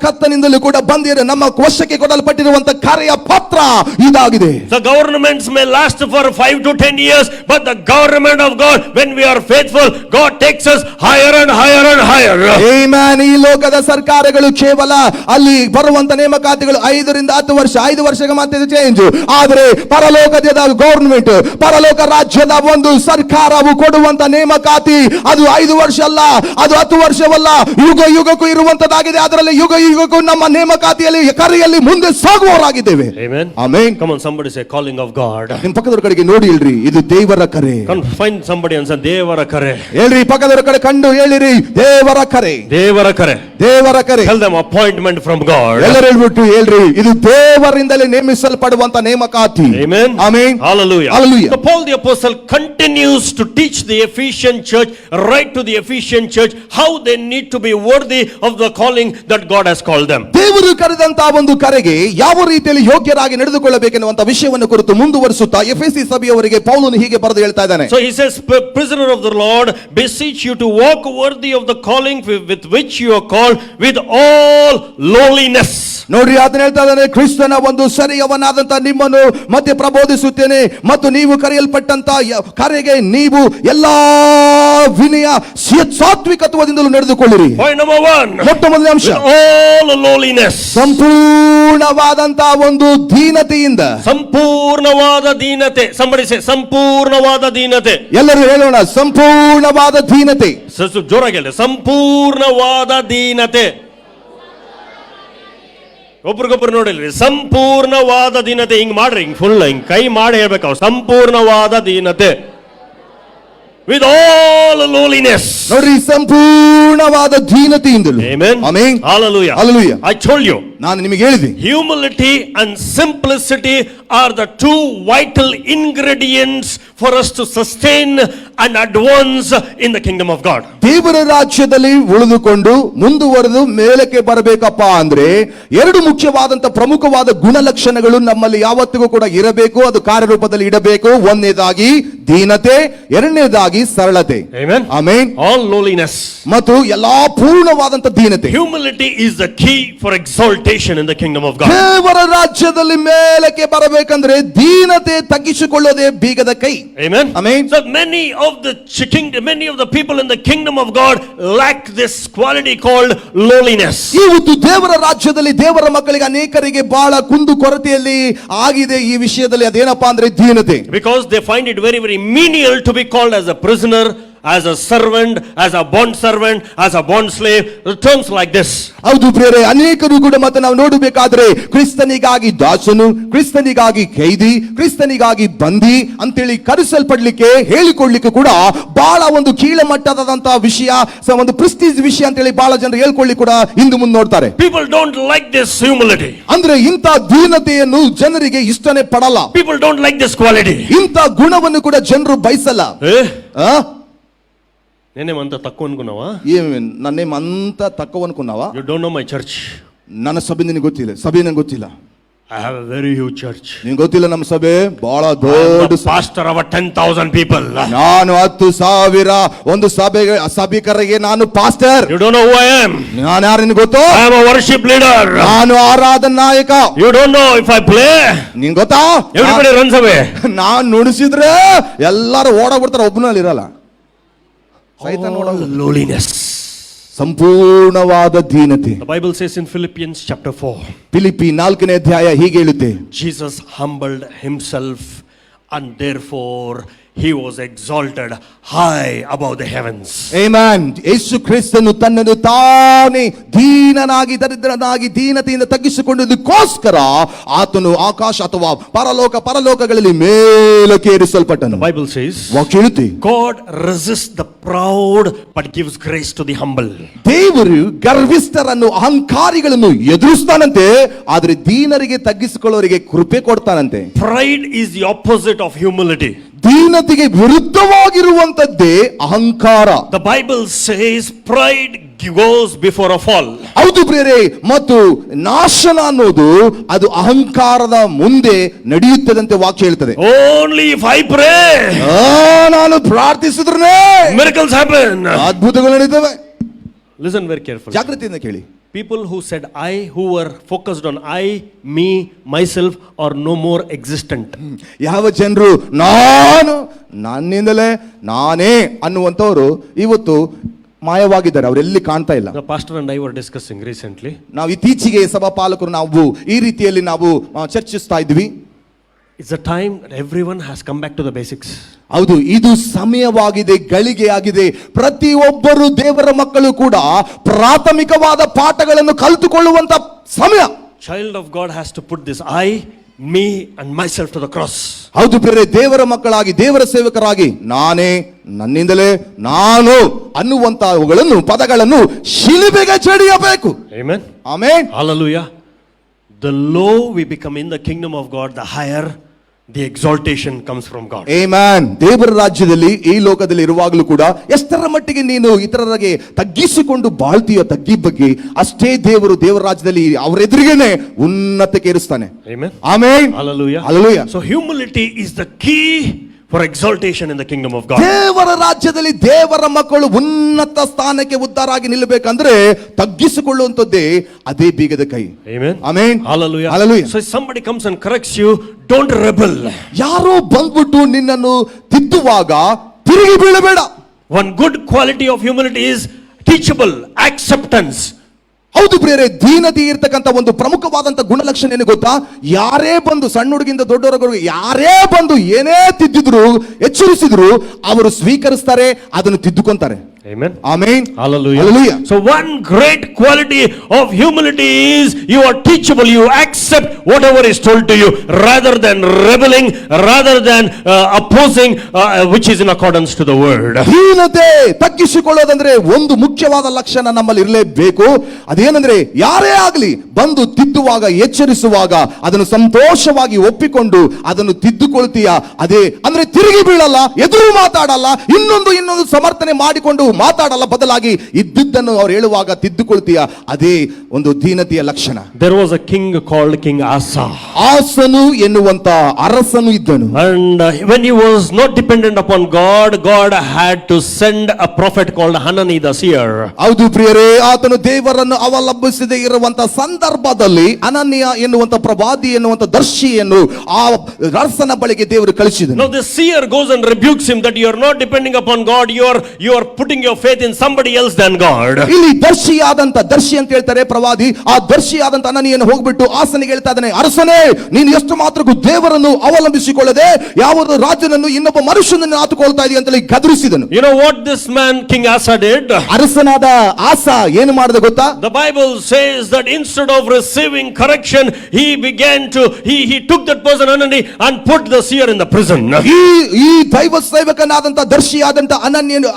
ಕರ್ತನಿಂದಲೂ ಕೂಡ ಬಂದಿರೋ ನಮ್ಮ ವಶಕ್ಕೆ ಕೊಡಲ್ಪಟ್ಟಿರುವಂತ ಕರೆಯ ಪತ್ರ ಇದಾಗಿದೆ. The governments may last for 5 to 10 years, but the government of God, when we are faithful, God takes us higher and higher and higher. Amen. ಈ ಲೋಕದ ಸರ್ಕಾರಗಳು ಕೇವಲ ಅಲ್ಲಿ ಬರುವಂತ ನೇಮಕಾತಿಗಳು 5 ರಿಂದ 10 ವರ್ಷ, 5 ವರ್ಷಕ್ಕೆ ಮತ್ತೆ ಚೇಂಜ್. ಆದರೆ ಪರಲೋಕದ ಗವರ್ನಮೆಂಟ್, ಪರಲೋಕ ರಾಜ್ಯದ ಒಂದು ಸರ್ಕಾರವು ಕೊಡುವಂತ ನೇಮಕಾತಿ ಅದು 5 ವರ್ಷ ಅಲ್ಲ, ಅದು 10 ವರ್ಷವಲ್ಲ, ಯುಗಕ್ಕೂ ಇರುವಂತದ್ದಾಗಿದೆ. ಅದರಲ್ಲಿ ಯುಗಕ್ಕೂ ನಮ್ಮ ನೇಮಕಾತಿಯಲ್ಲಿ ಕರೆಯಲ್ಲಿ ಮುಂದೆ ಸಾಗುವವರಾಗಿದ್ದೇವೆ. Amen. Amen. Come on, somebody say calling of God. ನಿಮ್ಮ ಪಕ್ಕದವರ ಕಡೆಗೆ ನೋಡಿ ಹೇಳ್ರಿ, ಇದು ದೇವರ ಕರೆ. Find somebody and say ದೇವರ ಕರೆ. ಹೇಳ್ರಿ, ಪಕ್ಕದವರ ಕಡೆ ಕಂಡು ಹೇಳಿರಿ, ದೇವರ ಕರೆ, ದೇವರ ಕರೆ, ದೇವರ ಕರೆ. Tell them appointment from God. ಎಲ್ಲರೂ ಹೇಳ್ಬಿಟ್ಟು ಹೇಳ್ರಿ, ಇದು ದೇವರಿಂದಲೇ ನೇಮಿಸಲ್ಪಡುವಂತ ನೇಮಕಾತಿ. Amen. Amen. Hallelujah. Hallelujah. So Paul the apostle continues to to teach the Ephesian church, right to the Ephesian church, how they need to be worthy of the calling that God has called them. ದೇವರು ಕರೆದಂತಹ ಒಂದು ಕರೆಗೆ ಯಾವ ರೀತಿಯಲ್ಲಿ ಯೋಗ್ಯರಾಗಿ ನಡೆದುಕೊಳ್ಳಬೇಕೆನ್ನುವಂತ ವಿಷಯವನ್ನು ಕುರಿತು ಮುಂದುವರಿಸುತ್ತಾ ಎಫೆಸಿ ಸಭೆಯವರಿಗೆ ಪೌಲನು ಹೀಗೆ ಬರೆದು ಹೇಳ್ತಾ ಇದ್ದಾನೆ. So he says, prisoner of the Lord, beseech you to walk worthy of the calling with which you are called, with all lowliness. ನೋಡ್ರಿ, ಅದನ್ನ ಹೇಳ್ತಾ ಇದ್ದಾನೆ, ಕ್ರಿಸ್ತನ ಒಂದು ಸರಿಯವನಾದಂತ ನಿಮ್ಮನ್ನು ಮತ್ತೆ ಪ್ರಬೋಧಿಸುತ್ತೇನೆ ಮತ್ತು ನೀವು ಕರೆಯಲ್ಪಟ್ಟಂತ ಕರೆಗೆ ನೀವು ಎಲ್ಲಾ ವಿನಯ ಸಾತ್ವಿಕತ್ವದಿಂದಲೂ ನಡೆದುಕೊಳ್ಳಿರಿ. Point number 1, ಮೊಟ್ಟ ಮೊದಲನೇ ಅಂಶ, all lowliness. ಸಂಪೂರ್ಣವಾದಂತ ಒಂದು ದೀನತೆಯಿಂದ. ಸಂಪೂರ್ಣವಾದ ದೀನತೆ. Somebody say ಸಂಪೂರ್ಣವಾದ ದೀನತೆ. ಎಲ್ಲರೂ ಹೇಳೋಣ, ಸಂಪೂರ್ಣವಾದ ದೀನತೆ. ಜೋರಾಗಿ ಹೇಳಿ, ಸಂಪೂರ್ಣವಾದ ದೀನತೆ. ಒಬ್ರಿಗೊಬ್ರು ನೋಡಿಲ್ರಿ, ಸಂಪೂರ್ಣವಾದ ದೀನತೆ. ಹಿಂಗ್ ಮಾಡ್ರಿ, ಹಿಂಗ್ ಫುಲ್ ಹಿಂಗ್ ಕೈ ಮಾಡಿ ಹೇಳ್ಬೇಕು, ಸಂಪೂರ್ಣವಾದ ದೀನತೆ. With all lowliness. ನೋಡ್ರಿ, ಸಂಪೂರ್ಣವಾದ ದೀನತೆಯಿಂದಲೂ. Amen. Amen. Hallelujah. Hallelujah. I told you. ನಾನು ನಿಮಗೆ ಹೇಳಿದೆ, Humility and simplicity are the two vital ingredients for us to sustain and advance in the kingdom of God. ದೇವರ ರಾಜ್ಯದಲ್ಲಿ ಉಳಿದುಕೊಂಡು ಮುಂದುವರೆದು ಮೇಲಕ್ಕೆ ಬರಬೇಕಪ್ಪ ಅಂದ್ರೆ ಎರಡು ಮುಖ್ಯವಾದಂತ ಪ್ರಮುಖವಾದ ಗುಣಲಕ್ಷಣಗಳು ನಮ್ಮಲ್ಲಿ ಯಾವತ್ತಿಗೂ ಕೂಡ ಇರಬೇಕು, ಅದು ಕಾರ್ಯರೂಪದಲ್ಲಿ ಇಡಬೇಕು. ಒಂದನೇದಾಗಿ ದೀನತೆ, ಎರಡನೇದಾಗಿ ಸರಳತೆ. Amen. Amen. All lowliness. ಮತ್ತು ಎಲ್ಲಾ ಪೂರ್ಣವಾದಂತ ದೀನತೆ. Humility is the key for exaltation in the kingdom of God. ದೇವರ ರಾಜ್ಯದಲ್ಲಿ ಮೇಲಕ್ಕೆ ಬರಬೇಕಂದ್ರೆ ದೀನತೆ ತಗ್ಗಿಸಿಕೊಳ್ಳೋದೇ ಬೀಗದ ಕೈ. Amen. Amen. So many of the people in the kingdom of God lack this quality called lowliness. ಇವತ್ತು ದೇವರ ರಾಜ್ಯದಲ್ಲಿ ದೇವರ ಮಕ್ಕಳಿಗೆ ಅನೇಕರಿಗೆ ಬಹಳ ಕುಂದು ಕೊರತೆಯಲ್ಲಿ ಆಗಿದೆ ಈ ವಿಷಯದಲ್ಲಿ. ಅದೇನಪ್ಪಾ ಅಂದ್ರೆ ದೀನತೆ. Because they find it very, very menial to be called as a prisoner, as a servant, as a bond servant, as a bond slave, terms like this. ಹೌದು ಪ್ರಿಯರೇ, ಅನೇಕರು ಕೂಡ ಮತ್ತೆ ನಾವು ನೋಡಬೇಕಾದ್ರೆ ಕ್ರಿಸ್ತನಿಗಾಗಿ ದಾಸನು, ಕ್ರಿಸ್ತನಿಗಾಗಿ ಕೈದಿ, ಕ್ರಿಸ್ತನಿಗಾಗಿ ಬಂದಿ ಅಂತೇಳಿ ಕರೆಸಲ್ಪಡ್ಲಿಕ್ಕೆ ಹೇಳಿಕೊಳ್ಳಿಕ್ಕೆ ಕೂಡ ಬಹಳ ಒಂದು ಕೀಳಮಟ್ಟದಂತಹ ವಿಷಯ, ಒಂದು ಪ್ರೆಸ್ಟೀಜ್ ವಿಷಯ ಅಂತೇಳಿ ಬಹಳ ಜನರು ಹೇಳ್ಕೊಳ್ಳಿ ಕೂಡ ಹಿಂದೆ ಮುಂದೆ ನೋಡ್ತಾರೆ. People don't like this humility. ಅಂದ್ರೆ ಇಂಥ ದೀನತೆಯನ್ನು ಜನರಿಗೆ ಇಷ್ಟನೇ ಪಡಲ್ಲ. People don't like this quality. ಇಂಥ ಗುಣವನ್ನು ಕೂಡ ಜನರು ಬಯಸಲ್ಲ. నేనేమంత తక్కువ అనుకున్నావా? ನನ್ನೇಮ್ ಅಂತ ತಕ್ಕವ ಅನ್కున్నావా? You don't know my church. ನನ್ನ ಸಭೆ ನಿನಗೆ ಗೊತ್ತಿಲ್ಲ, ಸಭೆ ನನಗೆ ಗೊತ್ತಿಲ್ಲ. I have a very huge church. ನಿನಗೆ ಗೊತ್ತಿಲ್ಲ, ನಮ್ಮ ಸಭೆ ಬಹಳ ದೊಡ್ಡ pastor of 10,000 people. ನಾನು 10,000 ಒಂದು ಸಭಿಕರಿಗೆ ನಾನು pastor. You don't know who I am. ನಾನು ಯಾರು ನಿನಗೆ ಗೊತ್ತು? I am a worship leader. ನಾನು ಆರಾಧನಾ ನಾಯಕ. You don't know if I play. ನಿನಗೆ ಗೊತ್ತಾ? Everybody runs away. ನಾನು ನುಡಿಸಿದ್ರೆ ಎಲ್ಲರೂ ಓಡಾಡ್ಬಿಡ್ತಾರೆ, ಒಬ್ಬನಲ್ಲಿ ಇರಲ್ಲ. Lowliness. ಸಂಪೂರ್ಣವಾದ ದೀನತೆ. The Bible says in Philippians chapter 4. Philippi 4ನೇ ಅಧ್ಯಾಯ ಹೀಗೆ ಹೇಳುತ್ತೆ, Jesus humbled himself and therefore he was exalted high above the heavens. Amen. ಯೇಸು ಕ್ರಿಸ್ತನು ತನ್ನನ್ನು ತಾನೇ ದೀನನಾಗಿ ದರಿದ್ರನಾಗಿ ದೀನತೆಯಿಂದ ತಗ್ಗಿಸಿಕೊಂಡದಕ್ಕೋಸ್ಕರ ಆತನು ಆಕಾಶ ಅಥವಾ ಪರಲೋಕಗಳಲ್ಲಿ ಮೇಲಕ್ಕೆ ಏರಿಸಲ್ಪಟ್ಟನು. The Bible says, ವಾಕ್ಯ ಹೇಳುತ್ತೆ, God resists the proud but gives grace to the humble. ದೇವರು ಗರ್ವಿಷ್ಠರನ್ನು ಅಹಂಕಾರಿಗಳನ್ನು ಎದುರಿಸ್ತಾನಂತೆ, ಆದ್ರೆ ದೀನರಿಗೆ ತಗ್ಗಿಸಿಕೊಳ್ಳೋರಿಗೆ ಕೃಪೆ ಕೊಡ್ತಾನಂತೆ. Pride is the opposite of humility. ದೀನತೆಗೆ ವಿರುದ್ಧವಾಗಿರುವಂತದ್ದೇ ಅಹಂಕಾರ. The Bible says pride goes before a fall. ಹೌದು ಪ್ರಿಯರೇ, ಮತ್ತು ನಾಶನ ಅನ್ನೋದು ಅದು ಅಹಂಕಾರದ ಮುಂದೆ ನಡೆಯುತ್ತದಂತೆ ವಾಕ್ಯ ಹೇಳ್ತದೆ. Only if I pray, ನಾನು ಪ್ರಾರ್ಥಿಸಿದ್ರೆ miracles happen. ಅದ್ಭುತಗಳು ನಡೀತವೆ. Listen very carefully. ಜಾಗೃತಿಯಿಂದ ಕೇಳಿ. People who said I, who were focused on I, me, myself, are no more existent. ಯಾವ ಜನರು ನಾನು, ನನ್ನಿಂದಲೇ, ನಾನೇ ಅನ್ನುವಂಥವ್ರು ಇವತ್ತು ಮಾಯವಾಗಿದ್ದಾರೆ, ಅವರೆಲ್ಲಿ ಕಾಣ್ತಾ ಇಲ್ಲ. The pastor and I were discussing recently. ನಾವು ಇತ್ತೀಚೆಗೆ ಸಭಾಪಾಲಕರು ನಾವು ಈ ರೀತಿಯಲ್ಲಿ ನಾವು ಚರ್ಚಿಸ್ತಾ ಇದ್ವಿ. It's a time that everyone has come back to the basics. ಹೌದು, ಇದು ಸಮಯವಾಗಿದೆ, ಗಳಿಗೆ ಆಗಿದೆ. ಪ್ರತಿಯೊಬ್ಬರು ದೇವರ ಮಕ್ಕಳು ಕೂಡ ಪ್ರಾಥಮಿಕವಾದ ಪಾಠಗಳನ್ನು ಕಲಿತುಕೊಳ್ಳುವಂತ ಸಮಯ. Child of God has to put this I, me and myself to the cross. ಹೌದು ಪ್ರಿಯರೇ, ದೇವರ ಮಕ್ಕಳಾಗಿ ದೇವರ ಸೇವಕರಾಗಿ ನಾನೇ, ನನ್ನಿಂದಲೇ, ನಾನು ಅನ್ನುವಂತವುಗಳನ್ನು ಪದಗಳನ್ನು ಶಿಲುಬೆಗೆ ಜಡಿಯಬೇಕು. Amen. Amen. Hallelujah. The low we become in the kingdom of God, the higher the exaltation comes from God. Amen. ದೇವರ ರಾಜ್ಯದಲ್ಲಿ ಈ ಲೋಕದಲ್ಲಿ ಇರುವಾಗಲೂ ಕೂಡ ಎಷ್ಟರ ಮಟ್ಟಿಗೆ ನೀನು ಇತರರಿಗೆ ತಗ್ಗಿಸಿಕೊಂಡು ಬಾಳ್ತೀಯೋ ತಗ್ಗಿ ಬಗ್ಗೆ ಅಷ್ಟೇ ದೇವರ ರಾಜ್ಯದಲ್ಲಿ ಅವರ ಎದುರಿಗೇನೆ ಉನ್ನತಕ್ಕೆ ಏರಿಸ್ತಾನೆ. Amen. Amen. Hallelujah. Hallelujah. So humility is the key for exaltation in the kingdom of God. ದೇವರ ರಾಜ್ಯದಲ್ಲಿ ದೇವರ ಮಕ್ಕಳು ಉನ್ನತ ಸ್ಥಾನಕ್ಕೆ ಉದ್ಧಾರಾಗಿ ನಿಲ್ಲಬೇಕಂದ್ರೆ ತಗ್ಗಿಸಿಕೊಳ್ಳುವಂತದ್ದೇ ಅದೇ ಬೀಗದ ಕೈ. Amen. Amen. Hallelujah. Hallelujah. So if somebody comes and corrects you, don't rebel. ಯಾರೋ ಬಂದ್ಬಿಟ್ಟು ನಿನ್ನನ್ನು ತಿದ್ದುವಾಗ ತಿರುಗಿ ಬೀಳಬೇಡ. One good quality of humility is teachable, acceptance. ಹೌದು ಪ್ರಿಯರೇ, ದೀನತೆ ಇರ್ತಕ್ಕಂಥ ಒಂದು ಪ್ರಮುಖವಾದಂತ ಗುಣಲಕ್ಷಣ ಏನು ಗೊತ್ತಾ? ಯಾರೇ ಬಂದು ಸಣ್ಣ ಹುಡುಗಿಂದ ದೊಡ್ಡವರೆಗೂ ಯಾರೇ ಬಂದು ಏನೇ ತಿದ್ದಿದ್ರು ಎಚ್ಚರಿಸಿದ್ರು ಅವರು ಸ್ವೀಕರಿಸ್ತಾರೆ, ಅದನ್ನು ತಿದ್ದುಕೊಂತಾರೆ. Amen. Amen. Hallelujah. Hallelujah. So one great quality of humility is you are teachable. You accept whatever is told to you rather than rebelling, rather than opposing which is in accordance to the word. ದೀನತೆ ತಗ್ಗಿಸಿಕೊಳ್ಳೋದಂದ್ರೆ ಒಂದು ಮುಖ್ಯವಾದ ಲಕ್ಷಣ ನಮ್ಮಲ್ಲಿ ಇರಲೇಬೇಕು. ಅದೇನಂದ್ರೆ ಯಾರೇ ಆಗಲಿ ಬಂದು ತಿದ್ದುವಾಗ ಎಚ್ಚರಿಸುವಾಗ ಅದನ್ನು ಸಂತೋಷವಾಗಿ ಒಪ್ಪಿಕೊಂಡು ಅದನ್ನು ತಿದ್ದುಕೊಳ್ತೀಯ. ಅದೇ ಅಂದ್ರೆ ತಿರುಗಿ ಬೀಳಲ್ಲ, ಎದುರು ಮಾತಾಡಲ್ಲ, ಇನ್ನೊಂದು ಸಮರ್ಥನೆ ಮಾಡಿಕೊಂಡು ಮಾತಾಡಲ್ಲ, ಬದಲಾಗಿ ಇದ್ದುದನ್ನು ಅವ್ರು ಹೇಳುವಾಗ ತಿದ್ದುಕೊಳ್ತೀಯ. ಅದೇ ಒಂದು ದೀನತೆಯ ಲಕ್ಷಣ. There was a king called King Asa. ಆಸನು ಎನ್ನುವಂತ ಅರಸನು ಇದ್ದನು. And when he was not dependent upon God, God had to send a prophet called Hanani the seer. ಹೌದು ಪ್ರಿಯರೇ, ಆತನು ದೇವರನ್ನು ಅವಲಂಬಿಸದೇ ಇರುವಂತ ಸಂದರ್ಭದಲ್ಲಿ ಅನನ್ಯ ಎನ್ನುವಂತ ಪ್ರವಾದಿ ಎನ್ನುವಂತ ದರ್ಶಿಯನ್ನು ಆ ಅರಸನ ಬಳಿಗೆ ದೇವರು ಕಳಿಸಿದನು. Now the seer goes and rebukes him that you are not depending upon God, you are putting your faith in somebody else than God. ಇಲ್ಲಿ ದರ್ಶಿ ಅಂತ ಹೇಳ್ತಾರೆ ಪ್ರವಾದಿ. ಆ ದರ್ಶಿಯಾದಂತ ಅನನಿಯನ್ನು ಹೋಗ್ಬಿಟ್ಟು ಆಸನಿಗೆ ಹೇಳ್ತಾ ಇದ್ದಾನೆ, ಅರಸನೇ ನೀನು ಎಷ್ಟು ಮಾತ್ರಕ್ಕೂ ದೇವರನ್ನು ಅವಲಂಬಿಸಿಕೊಳ್ಳದೆ ಯಾವುದೋ ರಾಜನನ್ನು ಇನ್ನೊಬ್ಬ ಮನುಷ್ಯನನ್ನು ಆತುಕೊಳ್ತಾ ಇದೆಯಾ ಅಂತ ಗದರಿಸಿದನು. You know what this man King Asa did? ಅರಸನಾದ ಆಸ ಏನು ಮಾಡಿದ ಗೊತ್ತಾ? The Bible says that instead of receiving correction, he took that person Anani and put the seer in the prison. ಈ ದೈವ ಸೇವಕನಾದಂತ ದರ್ಶಿಯಾದಂತ ಅನನ್ಯನು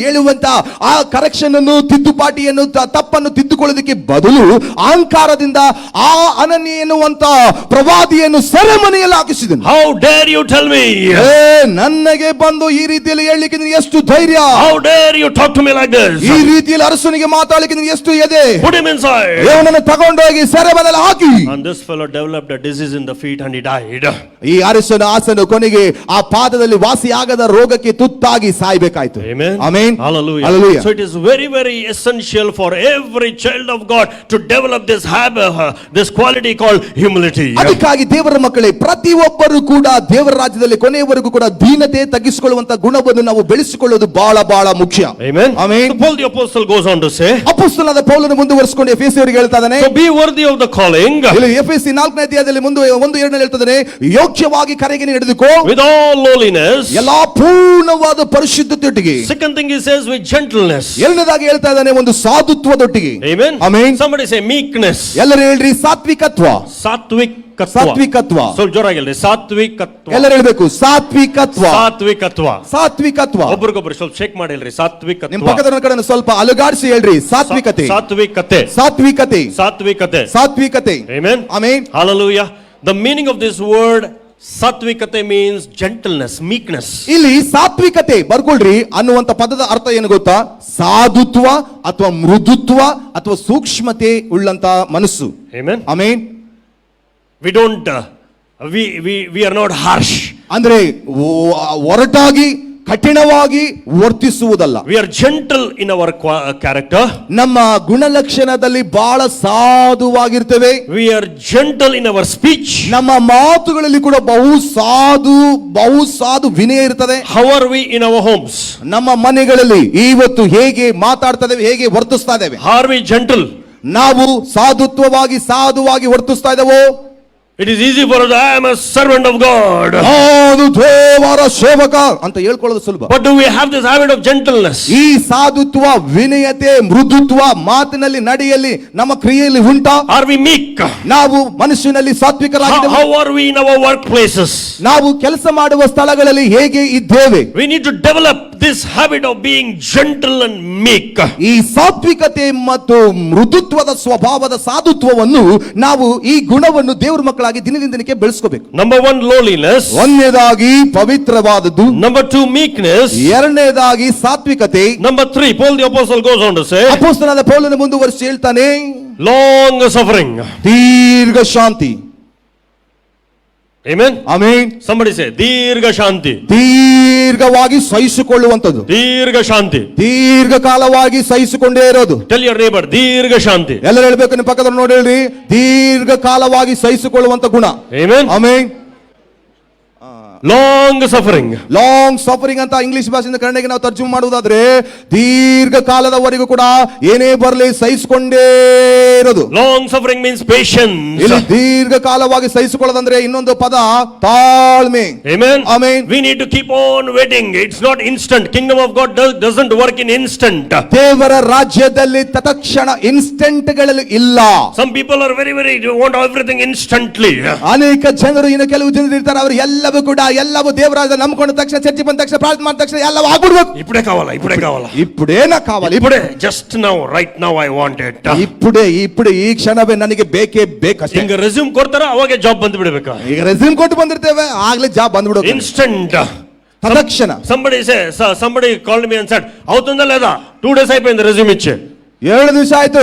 ಹೇಳುವಂತ ಆ ಕರೆಕ್ಷನ್ ಅನ್ನು ತಿದ್ದುಪಾಟಿಯನ್ನು ತಪ್ಪನ್ನು ತಿದ್ದುಕೊಳ್ಳೋದಕ್ಕೆ ಬದಲು ಅಹಂಕಾರದಿಂದ ಆ ಅನನ್ಯ ಎನ್ನುವಂತ ಪ್ರವಾದಿಯನ್ನು ಸೆರೆಮನೆಯಲ್ಲಿ ಹಾಕಿಸಿದನು. How dare you tell me? ನನಗೆ ಬಂದು ಈ ರೀತಿಯಲ್ಲಿ ಹೇಳಲಿಕ್ಕೆ ನಿನಗೆ ಎಷ್ಟು ಧೈರ್ಯ? How dare you talk to me like this? ಈ ರೀತಿಯಲ್ಲಿ ಅರಸನಿಗೆ ಮಾತಾಡಲಿಕ್ಕೆ ನಿನಗೆ ಎಷ್ಟು ಎದೆ? Put him inside. ಅವನನ್ನು ತಗೊಂಡೋಗಿ ಸೆರೆಮನೆಯಲ್ಲಿ ಹಾಕಿ. And this fellow developed a disease in the feet and he died. ಈ ಆಸನು ಕೊನೆಗೆ ಆ ಪಾದದಲ್ಲಿ ವಾಸಿಯಾಗದ ರೋಗಕ್ಕೆ ತುತ್ತಾಗಿ ಸಾಯಬೇಕಾಯಿತು. Amen. Amen. Hallelujah. Hallelujah. So it is very, very essential for every child of God to develop this habit, this quality called humility. ಅದಕ್ಕಾಗಿ ದೇವರ ಮಕ್ಕಳೇ, ಪ್ರತಿಯೊಬ್ಬರು ಕೂಡ ದೇವರ ರಾಜ್ಯದಲ್ಲಿ ಕೊನೆಯವರೆಗೂ ಕೂಡ ದೀನತೆ ತಗ್ಗಿಸಿಕೊಳ್ಳುವಂತ ಗುಣವನ್ನು ನಾವು ಬೆಳೆಸಿಕೊಳ್ಳೋದು ಬಹಳ ಬಹಳ ಮುಖ್ಯ. Amen. Amen. So Paul the apostle goes on to say, ಅಪೊಸ್ತಲನಾದ ಪೌಲನು ಮುಂದುವರಿಸಿಕೊಂಡು ಎಫೆಸಿಯವರಿಗೆ ಹೇಳ್ತಾ ಇದ್ದಾನೆ, so be worthy of the calling. ಇಲ್ಲಿ ಎಫೆಸಿ 4ನೇ ಅಧ್ಯಾಯದಲ್ಲಿ 1:2 ಹೇಳ್ತಾ ಇದ್ದಾನೆ, ಯೋಗ್ಯವಾಗಿ ಕರೆಗೆ ನಡೆದುಕೋ with all lowliness. ಎಲ್ಲಾ ಪೂರ್ಣವಾದ ಪರಿಶುದ್ಧತೆಯೊಟ್ಟಿಗೆ. Second thing he says with gentleness. ಎರಡನೇದಾಗಿ ಹೇಳ್ತಾ ಇದ್ದಾನೆ ಒಂದು ಸಾಧುತ್ವದೊಟ್ಟಿಗೆ. Amen. Amen. Somebody say meekness. ಎಲ್ಲರೂ ಹೇಳ್ರಿ ಸಾತ್ವಿಕತ್ವ. ಸಾತ್ವಿಕತ್ವ. ಸ್ವಲ್ಪ ಜೋರಾಗಿ ಹೇಳ್ರಿ, ಸಾತ್ವಿಕತ್ವ. ಎಲ್ಲರೂ ಹೇಳ್ಬೇಕು ಸಾತ್ವಿಕತ್ವ. ಸಾತ್ವಿಕತ್ವ. ಒಬ್ಬರಿಗೊಬ್ಬರು ಸ್ವಲ್ಪ ಚೆಕ್ ಮಾಡಿ ಹೇಳ್ರಿ, ಸಾತ್ವಿಕತ್ವ. ನಿಮ್ಮ ಪಕ್ಕದ ಕಡೆ ಸ್ವಲ್ಪ ಅಲುಗಾಡಿಸಿ ಹೇಳ್ರಿ, ಸಾತ್ವಿಕತೆ. ಸಾತ್ವಿಕತೆ. Amen. Amen. Hallelujah. The meaning of this word ಸಾತ್ವಿಕತೆ means gentleness, meekness. ಇಲ್ಲಿ ಸಾತ್ವಿಕತೆ ಬರ್ಕೊಳ್ರಿ ಅನ್ನುವಂತ ಪದದ ಅರ್ಥ ಏನು ಗೊತ್ತಾ? ಸಾಧುತ್ವ ಅಥವಾ ಮೃದುತ್ವ ಅಥವಾ ಸೂಕ್ಷ್ಮತೆ ಉಳ್ಳಂತ ಮನಸ್ಸು. Amen. Amen. We are not harsh. ಅಂದ್ರೆ ಒರಟಾಗಿ ಕಠಿಣವಾಗಿ ವರ್ತಿಸುವುದಲ್ಲ. We are gentle in our character. ನಮ್ಮ ಗುಣಲಕ್ಷಣದಲ್ಲಿ ಬಹಳ ಸಾಧುವಾಗಿರ್ತೇವೆ. We are gentle in our speech. ನಮ್ಮ ಮಾತುಗಳಲ್ಲಿ ಕೂಡ ಬಹು ಸಾಧು ವಿನಯ ಇರ್ತದೆ. How are we in our homes? ನಮ್ಮ ಮನೆಗಳಲ್ಲಿ ಇವತ್ತು ಹೇಗೆ ಮಾತಾಡ್ತಾ ಇದ್ದೇವೆ, ಹೇಗೆ ವರ್ತಿಸ್ತಾ ಇದ್ದೇವೆ? Are we gentle? ನಾವು ಸಾಧುವಾಗಿ ವರ್ತಿಸ್ತಾ ಇದ್ದೇವೋ? It is easy for us. I am a servant of God. ನಾನು ದೇವರ ಸೇವಕ ಅಂತ ಹೇಳ್ಕೊಳ್ಳೋದು ಸುಲಭ. But do we have this habit of gentleness? ಈ ಸಾಧುತ್ವ, ವಿನಯತೆ, ಮೃದುತ್ವ ಮಾತಿನಲ್ಲಿ, ನಡೆಯಲ್ಲಿ, ನಮ್ಮ ಕ್ರಿಯೆಯಲ್ಲಿ ಉಂಟಾ? Are we meek? ನಾವು ಮನುಷ್ಯನಲ್ಲಿ ಸಾತ್ವಿಕರಾಗಿದ್ದೇವೆ? How are we in our workplaces? ನಾವು ಕೆಲಸ ಮಾಡುವ ಸ್ಥಳಗಳಲ್ಲಿ ಹೇಗೆ ಇದ್ದೇವೆ? We need to develop this habit of being gentle and meek. ಈ ಸಾತ್ವಿಕತೆ ಮತ್ತು ಮೃದುತ್ವದ ಸ್ವಭಾವದ ಸಾಧುತ್ವವನ್ನು ನಾವು ಈ ಗುಣವನ್ನು ದೇವರ ಮಕ್ಕಳ ಜೀವಿಗಳಾಗಿ ದಿನದಿಂದ ದಿನಕ್ಕೆ ಬೆಳೆಸ್ಕೋಬೇಕು. Number 1, lowliness. ಒಂದನೇದಾಗಿ ಪವಿತ್ರವಾದದ್ದು. Number 2, meekness. ಎರಡನೇದಾಗಿ ಸಾತ್ವಿಕತೆ. Number 3, Paul the apostle goes on to say, ಅಪೊಸ್ತಲನಾದ ಪೌಲನು ಮುಂದುವರಿಸಿ ಹೇಳ್ತಾನೆ, long suffering. ದೀರ್ಘ ಶಾಂತಿ. Amen. ಆಮೆನ್. Somebody say, ದೀರ್ಘ ಶಾಂತಿ. ದೀರ್ಘವಾಗಿ ಸಹಿಸಿಕೊಳ್ಳುವಂಥದ್ದು. ದೀರ್ಘ ಶಾಂತಿ. ದೀರ್ಘಕಾಲವಾಗಿ ಸಹಿಸಿಕೊಂಡೇ ಇರೋದು. Tell your neighbor, ದೀರ್ಘ ಶಾಂತಿ. ಎಲ್ಲರೂ ಹೇಳ್ಬೇಕು, ನಿಮ್ಮ ಪಕ್ಕದವ್ರು ನೋಡಿ ಹೇಳ್ರಿ, ದೀರ್ಘಕಾಲವಾಗಿ ಸಹಿಸಿಕೊಳ್ಳುವಂತ ಗುಣ. Amen. Amen. Long suffering. Long suffering ಅಂತ ಇಂಗ್ಲಿಷ್ ಭಾಷೆಯಿಂದ ಕನ್ನಡಕ್ಕೆ ನಾವು ತರ್ಜುಮೆ ಮಾಡುವುದಾದ್ರೆ ದೀರ್ಘಕಾಲದವರೆಗೂ ಕೂಡ ಏನೇ ಬರಲಿ ಸಹಿಸಿಕೊಂಡೇ ಇರೋದು. Long suffering means patience. ಇಲ್ಲಿ ದೀರ್ಘಕಾಲವಾಗಿ ಸಹಿಸಿಕೊಳ್ಳೋದಂದ್ರೆ ಇನ್ನೊಂದು ಪದ ತಾಳ್ಮೆ. Amen. Amen. We need to keep on waiting. It's not instant. Kingdom of God doesn't work in instant. ದೇವರ ರಾಜ್ಯದಲ್ಲಿ ತತ್ಕ್ಷಣ ಇನ್ಸ್ಟೆಂಟ್ ಗಳಲ್ಲಿ ಇಲ್ಲ. Some people are very they want everything instantly. ಅನೇಕ ಜನರು ಇನ್ನು ಕೆಲವು ಜನರು ಇರ್ತಾರೆ, ಅವರು ಎಲ್ಲವೂ ಕೂಡ ಎಲ್ಲವೂ ದೇವರಾಜ ನಂಬಿಕೊಂಡ ತಕ್ಷಣ, ಚರ್ಚೆ ಬಂದ ತಕ್ಷಣ, ಪ್ರಾರ್ಥನೆ ಮಾಡಿದ ತಕ್ಷಣ ಎಲ್ಲವೂ ಆಗ್ಬಿಡ್ಬೇಕು. ಇప్పుడే ಕಾವಾಲ ಇప్పుಡೇನ ಕಾವಾಲ, ಇప్పుడే, just now, right now I want it. ಇప్పుడే ಈ ಕ್ಷಣವೇ ನನಗೆ ಬೇಕೇ ಬೇಕಷ್ಟೇ. ಹಿಂಗ ರೆಸ್ಯೂಮ್ ಕೊಡ್ತಾರ, ಅವಾಗ ಜಾಬ್ ಬಂದು ಬಿಡಬೇಕಾ? ಈಗ ರೆಸ್ಯೂಮ್ ಕೊಟ್ಟು ಬಂದಿರ್ತೇವೆ, ಆಗ್ಲೇ ಜಾಬ್ ಬಂದ್ಬಿಡೋದು ಇನ್ಸ್ಟಂಟ್, ತಕ್ಷಣ. somebody called me and said, అవుతుందా లేదా, 2 days అయిపోయింది ರೆಸ್ಯೂಮ್ ಇಚ್ಚೆ. 7 ದಿವಸ ಆಯ್ತು,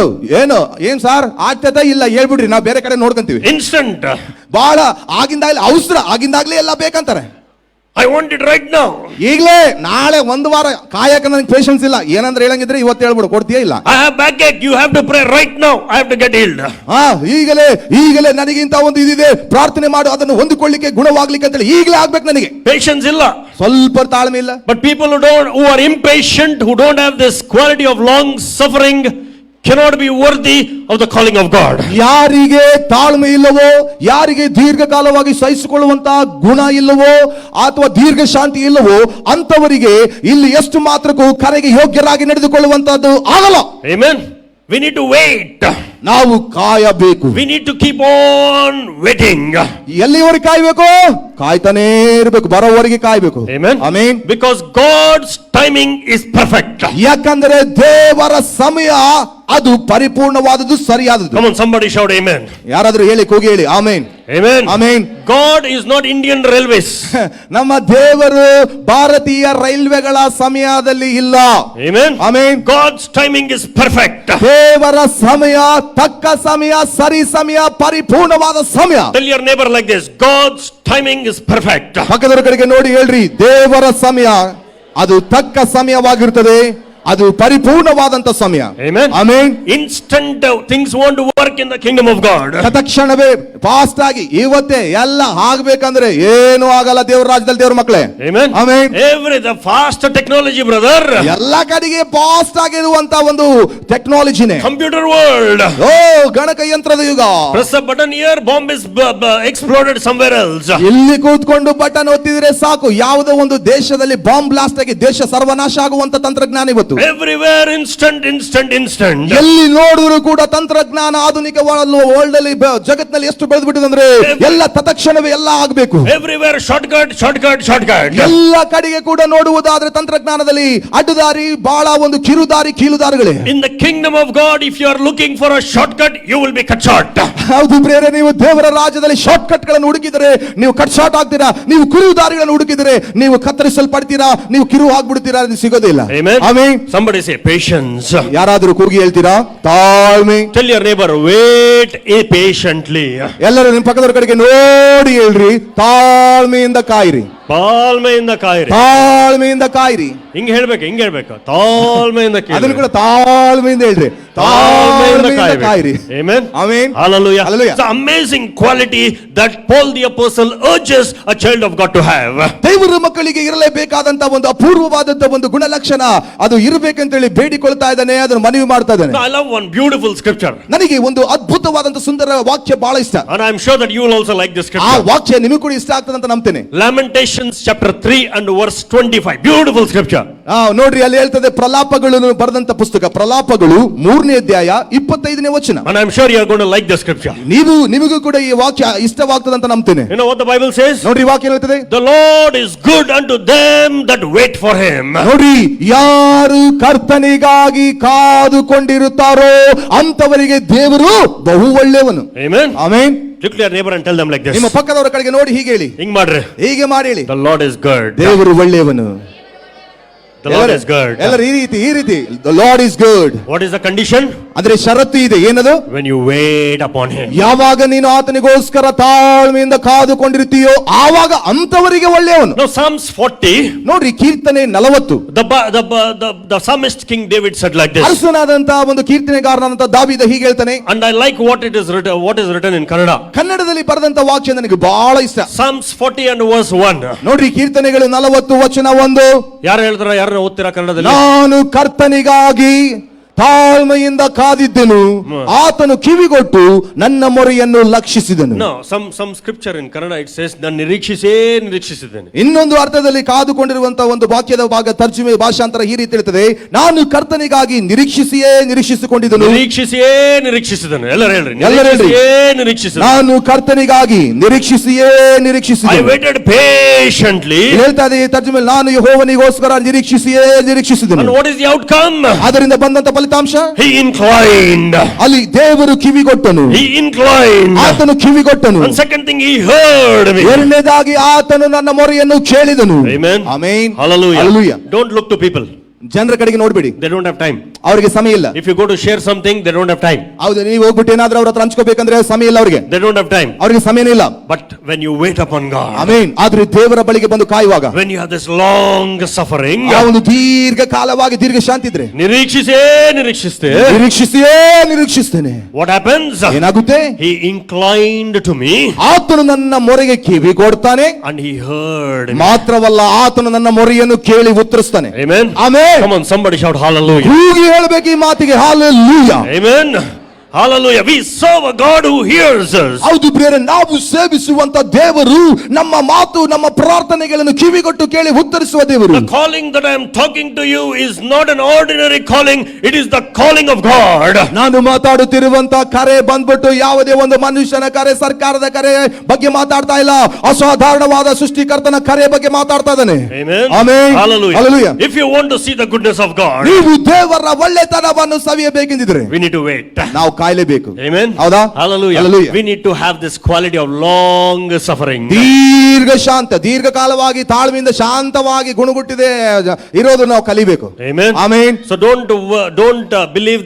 ಏನ್ ಸಾರ್ ಆಗ್ತದ ಇಲ್ಲ ಹೇಳ್ಬಿಡ್ರಿ, ನಾವು ಬೇರೆ ಕಡೆ ನೋಡ್ಕೊಂತೀವಿ. ಇನ್ಸ್ಟಂಟ್, ಬಹಳ ಆಗಿಂದಾಗ್ಲೇ ಅವಸರ, ಆಗಿಂದಾಗ್ಲೇ ಎಲ್ಲ ಬೇಕಂತಾರೆ. I want it right now. ಈಗಲೇ, ನಾಳೆ ಒಂದು ವಾರ ಕಾಯಕ ನನಗೆ ಪೇಷನ್ಸ್ ಇಲ್ಲ. ಏನಂದ್ರೆ ಹೇಳಂಗಿದ್ರೆ ಇವತ್ತು ಹೇಳ್ಬಿಡು, ಕೊಡ್ತೀಯಾ ಇಲ್ಲ? I have backache, you have to pray right now, I have to get healed. ಈಗಲೇ ನನಗಿಂತ ಒಂದು ಇದಿದೆ, ಪ್ರಾರ್ಥನೆ ಮಾಡು, ಅದನ್ನು ಹೊಂದಿಕೊಳ್ಳಿಕ್ಕೆ, ಗುಣವಾಗ್ಲಿಕ್ಕೆ ಅಂತೇಳಿ ಈಗಲೇ ಆಗ್ಬೇಕು ನನಗೆ. Patience ಇಲ್ಲ, ಸ್ವಲ್ಪ ತಾಳ್ಮೆ ಇಲ್ಲ. But people who are impatient, who don't have this quality of long suffering, cannot be worthy of the calling of God. ಯಾರಿಗೆ ತಾಳ್ಮೆ ಇಲ್ಲವೋ, ಯಾರಿಗೆ ದೀರ್ಘಕಾಲವಾಗಿ ಸಹಿಸಿಕೊಳ್ಳುವಂತಹ ಗುಣ ಇಲ್ಲವೋ ಅಥವಾ ದೀರ್ಘ ಶಾಂತಿ ಇಲ್ಲವೋ ಅಂತವರಿಗೆ ಇಲ್ಲಿ ಎಷ್ಟು ಮಾತ್ರಕ್ಕೂ ಕರೆಗೆ ಯೋಗ್ಯರಾಗಿ ನಡೆದುಕೊಳ್ಳುವಂತದ್ದು ಆಗಲ್ಲ. Amen. We need to wait. ನಾವು ಕಾಯಬೇಕು. We need to keep on waiting. ಎಲ್ಲಿವರೆಗೆ ಕಾಯಬೇಕು? ಕಾಯ್ತಾನೇ ಇರಬೇಕು, ಬರೋವರೆಗೆ ಕಾಯಬೇಕು. Amen. Amen. Because God's timing is perfect. ಯಾಕಂದ್ರೆ ದೇವರ ಸಮಯ ಅದು ಪರಿಪೂರ್ಣವಾದದ್ದು, ಸರಿಯಾದದ್ದು. Come on, somebody shout amen. ಯಾರಾದ್ರೂ ಹೇಳಿ, ಕೂಗಿ ಹೇಳಿ amen. Amen. Amen. God is not Indian Railways. ನಮ್ಮ ದೇವರು ಭಾರತೀಯ ರೈಲ್ವೆಗಳ ಸಮಯದಲ್ಲಿ ಇಲ್ಲ. Amen. Amen. God's timing is perfect. ದೇವರ ಸಮಯ ತಕ್ಕ ಸಮಯ, ಸರಿ ಸಮಯ, ಪರಿಪೂರ್ಣವಾದ ಸಮಯ. Tell your neighbor like this, God's timing is perfect. ಪಕ್ಕದವರ ಕಡೆಗೆ ನೋಡಿ ಹೇಳ್ರಿ, ದೇವರ ಸಮಯ ಅದು ತಕ್ಕ ಸಮಯವಾಗಿರುತ್ತದೆ, ಅದು ಪರಿಪೂರ್ಣವಾದಂತ ಸಮಯ. Amen. Amen. Instant things won't work in the kingdom of God. ತಕ್ಷಣವೇ ಫಾಸ್ಟ್ ಆಗಿ ಇವತ್ತೇ ಎಲ್ಲ ಆಗ್ಬೇಕಂದ್ರೆ ಏನು ಆಗಲ್ಲ ದೇವರ ರಾಜ್ಯದಲ್ಲಿ, ದೇವರ ಮಕ್ಕಳೇ. Amen. Amen. The fast technology, brother. ಎಲ್ಲ ಕಡೆಗೆ ಫಾಸ್ಟ್ ಆಗಿರುವಂತ ಒಂದು ಟೆಕ್ನಾಲಜಿನೇ. Computer world. ಗಣಕ ಯಂತ್ರದ ಯುಗ. Press a button here, bomb is exploded somewhere else. ಇಲ್ಲಿ ಕೂತ್ಕೊಂಡು ಬಟನ್ ಒತ್ತಿದ್ರೆ ಸಾಕು, ಯಾವುದೋ ಒಂದು ದೇಶದಲ್ಲಿ ಬಾಂಬ್ ಬ್ಲಾಸ್ಟ್ ಆಗಿ ದೇಶ ಸರ್ವನಾಶ ಆಗುವಂತ ತಂತ್ರಜ್ಞಾನ ಇವತ್ತು. Everywhere instant. ಎಲ್ಲಿ ನೋಡಿದ್ರು ಕೂಡ ತಂತ್ರಜ್ಞಾನ ಆಧುನಿಕ ವರ್ಲ್ಡ್ ಅಲ್ಲಿ, ಜಗತ್ತಿನಲ್ಲಿ ಎಷ್ಟು ಬೆಳೆದು ಬಿಟ್ಟಿದೆ ಅಂದ್ರೆ ಎಲ್ಲ ತತ್ಕ್ಷಣವೇ ಎಲ್ಲ ಆಗಬೇಕು. Everywhere shortcut. ಎಲ್ಲ ಕಡೆಗೆ ಕೂಡ ನೋಡುವುದಾದ್ರೆ ತಂತ್ರಜ್ಞಾನದಲ್ಲಿ ಅಡ್ಡದಾರಿ, ಬಹಳ ಒಂದು ಕೀಲುದಾರಿಗಳೇ. In the kingdom of God, if you are looking for a shortcut, you will be cut short. ಹೌದು ಪ್ರಿಯರೇ, ನೀವು ದೇವರ ರಾಜ್ಯದಲ್ಲಿ ಶಾರ್ಟ್ ಕಟ್ ಗಳನ್ನು ಹುಡುಕಿದರೆ ನೀವು ಕಟ್ ಶಾರ್ಟ್ ಆಗ್ತೀರಾ. ನೀವು ಕಿರುದಾರಿಗಳನ್ನು ಹುಡುಕಿದರೆ ನೀವು ಕತ್ತರಿಸಲ್ಪಡ್ತೀರಾ, ನೀವು ಕಿರು ಆಗ್ಬಿಡ್ತೀರಾ, ಅದು ಸಿಗೋದಿಲ್ಲ. Amen. Somebody say patience. ಯಾರಾದರೂ ಕೂಗಿ ಹೇಳ್ತೀರಾ? ತಾಳ್ಮೆ. Tell your neighbor, wait patiently. ಎಲ್ಲರೂ ನಿಮ್ಮ ಪಕ್ಕದವರ ಕಡೆಗೆ ನೋಡಿ ಹೇಳ್ರಿ, ತಾಳ್ಮೆಯಿಂದ ಕಾಯಿರಿ. ತಾಳ್ಮೆಯಿಂದ ಕಾಯಿರಿ. ಹಿಂಗೆ ಹೇಳ್ಬೇಕು, ತಾಳ್ಮೆಯಿಂದ ಕಾಯಿರಿ. ಅದನ್ನು ಕೂಡ ತಾಳ್ಮೆಯಿಂದ ಹೇಳ್ರಿ, ತಾಳ್ಮೆಯಿಂದ ಕಾಯಿರಿ. Amen. Amen. Hallelujah. Hallelujah. It's an amazing quality that Paul the apostle urges a child of God to have. ದೇವರ ಮಕ್ಕಳಿಗೆ ಇರಲೇಬೇಕಾದಂತ ಒಂದು ಅಪೂರ್ವವಾದಂತ ಒಂದು ಗುಣಲಕ್ಷಣ ಅದು ಇರಬೇಕಂತ ಹೇಳಿ ಬೇಡಿಕೊಳ್ತಾ ಇದ್ದಾನೆ, ಅದನ್ನು ಮನವಿ ಮಾಡ್ತಾ ಇದ್ದಾನೆ. I love one beautiful scripture. ನನಗೆ ಒಂದು ಅದ್ಭುತವಾದಂತ ಸುಂದರ ವಾಕ್ಯ ಬಹಳ ಇಷ್ಟ. And I am sure that you will also like this scripture. ಆ ವಾಕ್ಯ ನಿಮಗೂ ಕೂಡ ಇಷ್ಟ ಆಗ್ತದೆ ಅಂತ ನಂಬ್ತೇನೆ. Lamentations chapter 3 and verse 25. Beautiful scripture. ನೋಡ್ರಿ, ಅಲ್ಲಿ ಹೇಳ್ತದೆ, ಪ್ರಲಾಪಗಳನ್ನು ಬರೆದಂತ ಪುಸ್ತಕ, ಪ್ರಲಾಪಗಳು 3ನೇ ಅಧ್ಯಾಯ 25ನೇ ವಚನ. And I am sure you are going to like the scripture. ನಿಮಗೂ ಕೂಡ ಈ ವಾಕ್ಯ ಇಷ್ಟವಾಗ್ತದೆ ಅಂತ ನಂಬ್ತೇನೆ. You know what the Bible says? ನೋಡ್ರಿ, ವಾಕ್ಯ ಹೇಳ್ತದೆ, the Lord is good unto them that wait for him. ನೋಡ್ರಿ, ಯಾರು ಕರ್ತನಿಗಾಗಿ ಕಾದುಕೊಂಡಿರುತ್ತಾರೋ ಅಂತವರಿಗೆ ದೇವರು ಬಹು ಒಳ್ಳೆಯವನು. Amen. Amen. Look to your neighbor and tell them like this. ನಿಮ್ಮ ಪಕ್ಕದವರ ಕಡೆಗೆ ನೋಡಿ ಹೀಗೆ ಹೇಳಿ, ಹಿಂಗ್ ಮಾಡ್ರಿ. ಹೀಗೆ ಮಾಡಿ ಹೇಳಿ, The Lord is good. ದೇವರು ಒಳ್ಳೆಯವನು. The Lord is good. ಎಲ್ಲರೂ ಈ ರೀತಿ the Lord is good. What is the condition? ಅಂದ್ರೆ ಷರತ್ತು ಇದೆ, ಏನದು? When you wait upon him. ಯಾವಾಗ ನೀನು ಆತನಿಗೋಸ್ಕರ ತಾಳ್ಮೆಯಿಂದ ಕಾದುಕೊಂಡಿರ್ತೀಯೋ ಆವಾಗ ಅಂತವರಿಗೆ ಒಳ್ಳೆಯವನು. Now Psalms 40. ನೋಡ್ರಿ ಕೀರ್ತನೆ 40. The psalmist King David said like this. ಅರಸನಾದಂತ ಒಂದು ಕೀರ್ತನೆಗಾರನಾದಂತ ದಾವೀದ ಹೀಗೆ ಹೇಳ್ತಾನೆ. And I like what is written in Kannada. ಕನ್ನಡದಲ್ಲಿ ಬರೆದಂತ ವಾಕ್ಯ ನನಗೆ ಬಹಳ ಇಷ್ಟ. Psalms 40 and verse 1. ನೋಡ್ರಿ ಕೀರ್ತನೆಗಳು 40 ವಚನ 1. ಯಾರು ಹೇಳ್ತಾರ, ಯಾರು ಓದ್ತೀರಾ ಕನ್ನಡದಲ್ಲಿ? ನಾನು ಕರ್ತನಿಗಾಗಿ ತಾಳ್ಮೆಯಿಂದ ಕಾದಿದ್ದೆನು, ಆತನು ಕಿವಿಗೊಟ್ಟು ನನ್ನ ಮೊರೆಯನ್ನು ಲಕ್ಷಿಸಿದನು. No, some scripture in Kannada it says ನಾನು ನಿರೀಕ್ಷಿಸಿದ್ದೇನೆ. ಇನ್ನೊಂದು ಅರ್ಥದಲ್ಲಿ ಕಾದುಕೊಂಡಿರುವಂತ ಒಂದು ವಾಕ್ಯದ ಭಾಗ ತರ್ಜುಮೆ ಭಾಷಾಂತರ ಈ ರೀತಿ ಹೇಳ್ತದೆ, ನಾನು ಕರ್ತನಿಗಾಗಿ ನಿರೀಕ್ಷಿಸಿಕೊಂಡಿದ್ದನು. ನಿರೀಕ್ಷಿಸಿದನು. ಎಲ್ಲರೂ ಹೇಳ್ರಿ, ನಿರೀಕ್ಷಿಸಿದನು. ನಾನು ಕರ್ತನಿಗಾಗಿ ನಿರೀಕ್ಷಿಸಿದನು. I waited patiently. ಹೇಳ್ತಾ ಇದೆ ತರ್ಜುಮೆ, ನಾನು ಯೆಹೋವನಿಗೋಸ್ಕರ ನಿರೀಕ್ಷಿಸಿದನು. And what is the outcome? ಅದರಿಂದ ಬಂದಂತ ಫಲಿತಾಂಶ, He inclined. ಅಲ್ಲಿ ದೇವರು ಕಿವಿಗೊಟ್ಟನು. He inclined. ಆತನು ಕಿವಿಗೊಟ್ಟನು. And second thing, he heard me. ಎರಡನೇದಾಗಿ ಆತನು ನನ್ನ ಮೊರೆಯನ್ನು ಕೇಳಿದನು. Amen. Amen. Hallelujah. Hallelujah. Don't look to people. ಜನರ ಕಡೆಗೆ ನೋಡ್ಬೇಡಿ, They don't have time. ಅವರಿಗೆ ಸಮಯ ಇಲ್ಲ. If you go to share something, they don't have time. ಹೌದು, ನೀವು ಹೋಗ್ಬಿಟ್ಟು ಏನಾದ್ರೂ ಅವ್ರ ಹತ್ರ ಹಂಚ್ಕೋಬೇಕಂದ್ರೆ ಸಮಯ ಇಲ್ಲ ಅವರಿಗೆ. They don't have time. ಅವರಿಗೆ ಸಮಯನೇ ಇಲ್ಲ. But when you wait upon God, amen, ಆದ್ರೆ ದೇವರ ಬಳಿಗೆ ಬಂದು ಕಾಯುವಾಗ, when you have this long suffering, ಒಂದು ದೀರ್ಘ ಕಾಲವಾಗಿ ದೀರ್ಘ ಶಾಂತಿ ಇದ್ರೆ, ನಿರೀಕ್ಷಿಸ್ತೇನೆ. What happens? ಏನಾಗುತ್ತೆ? He inclined to me. ಆತನು ನನ್ನ ಮೊರೆಗೆ ಕಿವಿ ಕೊಡ್ತಾನೆ. And he heard me. ಮಾತ್ರವಲ್ಲ, ಆತನು ನನ್ನ ಮೊರೆಯನ್ನು ಕೇಳಿ ಉತ್ತರಿಸ್ತಾನೆ. Amen. Amen. Come on, somebody shout hallelujah. ಕೂಗಿ ಹೇಳಬೇಕು ಈ ಮಾತಿಗೆ, hallelujah. Amen. Hallelujah. We serve a God who hears us. ಹೌದು ಪ್ರಿಯರೇ, ನಾವು ಸೇವಿಸುವಂತ ದೇವರು ನಮ್ಮ ಮಾತು, ನಮ್ಮ ಪ್ರಾರ್ಥನೆಗಳನ್ನು ಕಿವಿಗೊಟ್ಟು ಕೇಳಿ ಉತ್ತರಿಸುವ ದೇವರು. The calling that I am talking to you is not an ordinary calling. It is the calling of God. ನಾನು ಮಾತಾಡುತ್ತಿರುವಂತ ಕರೆ ಬಂದ್ಬಿಟ್ಟು ಯಾವುದೇ ಒಂದು ಮನುಷ್ಯನ ಕರೆ, ಸರ್ಕಾರದ ಕರೆ ಬಗ್ಗೆ ಮಾತಾಡ್ತಾ ಇಲ್ಲ. ಅಸಾಧಾರಣವಾದ ಸೃಷ್ಟಿಕರ್ತನ ಕರೆ ಬಗ್ಗೆ ಮಾತಾಡ್ತಾ ಇದ್ದಾನೆ. Amen. Amen. Hallelujah. Hallelujah. If you want to see the goodness of God, ನೀವು ದೇವರ ಒಳ್ಳೆತನವನ್ನು ಸವಿಯಬೇಕೆಂದಿದ್ರೆ we need to wait. ನಾವು ಕಾಯಲೇಬೇಕು. Amen. ಹೌದಾ? Hallelujah. Hallelujah. We need to have this quality of long suffering. ದೀರ್ಘಕಾಲವಾಗಿ ತಾಳ್ಮೆಯಿಂದ ಶಾಂತವಾಗಿ ಗುಣಗುಟ್ಟಿದೆ ಇರೋದು ನಾವು ಕಲಿಬೇಕು. Amen. Amen. So don't believe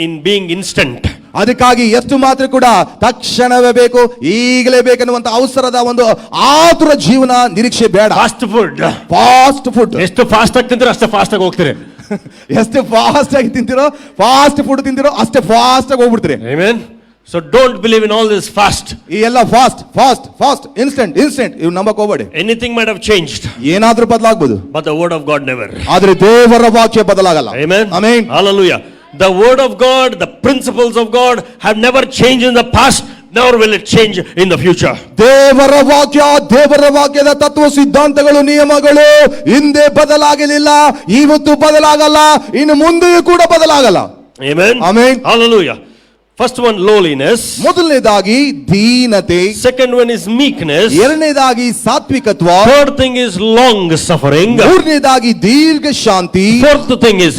in being instant. ಅದಕ್ಕಾಗಿ ಎಷ್ಟು ಮಾತ್ರ ಕೂಡ ತಕ್ಷಣವೇ ಬೇಕು, ಈಗಲೇ ಬೇಕನ್ನುವಂತ ಅವಸರದ ಒಂದು ಆತುರ ಜೀವನ ನಿರೀಕ್ಷೆ ಬೇಡ. ಫಾಸ್ಟ್ ಫುಡ್ ಎಷ್ಟು ಫಾಸ್ಟ್ ಆಗಿ ತಿಂತೀರೋ ಅಷ್ಟೇ ಫಾಸ್ಟ್ ಆಗಿ ಹೋಗ್ತೀರಿ. ಎಷ್ಟು ಫಾಸ್ಟ್ ಆಗಿ ತಿಂತಿರೋ, ಫಾಸ್ಟ್ ಫುಡ್ ತಿಂತಿರೋ ಅಷ್ಟೇ ಫಾಸ್ಟ್ ಆಗಿ ಹೋಗ್ಬಿಡ್ತೀರಿ. Amen. So don't believe in all this fast. ಈ ಎಲ್ಲ ಫಾಸ್ಟ್ ಇನ್ಸ್ಟೆಂಟ್ ಇವು ನಂಬಕ್ ಹೋಗ್ಬೇಡಿ. Anything might have changed. ಏನಾದ್ರೂ ಬದಲಾಗಬಹುದು. But the word of God never. ಆದ್ರೆ ದೇವರ ವಾಕ್ಯ ಬದಲಾಗಲ್ಲ. Amen. Amen. Hallelujah. The word of God, the principles of God have never changed in the past, nor will it change in the future. ದೇವರ ವಾಕ್ಯದ ತತ್ವ ಸಿದ್ಧಾಂತಗಳು, ನಿಯಮಗಳು ಹಿಂದೆ ಬದಲಾಗಲಿಲ್ಲ, ಇವತ್ತು ಬದಲಾಗಲ್ಲ, ಇನ್ನು ಮುಂದೆಯೂ ಕೂಡ ಬದಲಾಗಲ್ಲ. Amen. Amen. Hallelujah. First one, lowliness. ಮೊದಲನೇದಾಗಿ ದೀನತೆ. Second one is meekness. ಎರಡನೇದಾಗಿ ಸಾತ್ವಿಕತ್ವ. Third thing is long suffering. ಮೂರನೇದಾಗಿ ದೀರ್ಘ ಶಾಂತಿ. Fourth thing is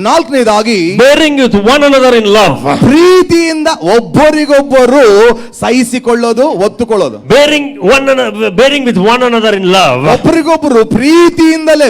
ನಾಲ್ಕನೇದಾಗಿ bearing with one another in love. ಪ್ರೀತಿಯಿಂದ ಒಬ್ಬರಿಗೊಬ್ಬರು ಸಹಿಸಿಕೊಳ್ಳೋದು, ಒತ್ತುಕೊಳ್ಳೋದು. bearing with one another in love. ಒಬ್ಬರಿಗೊಬ್ಬರು ಪ್ರೀತಿಯಿಂದಲೇ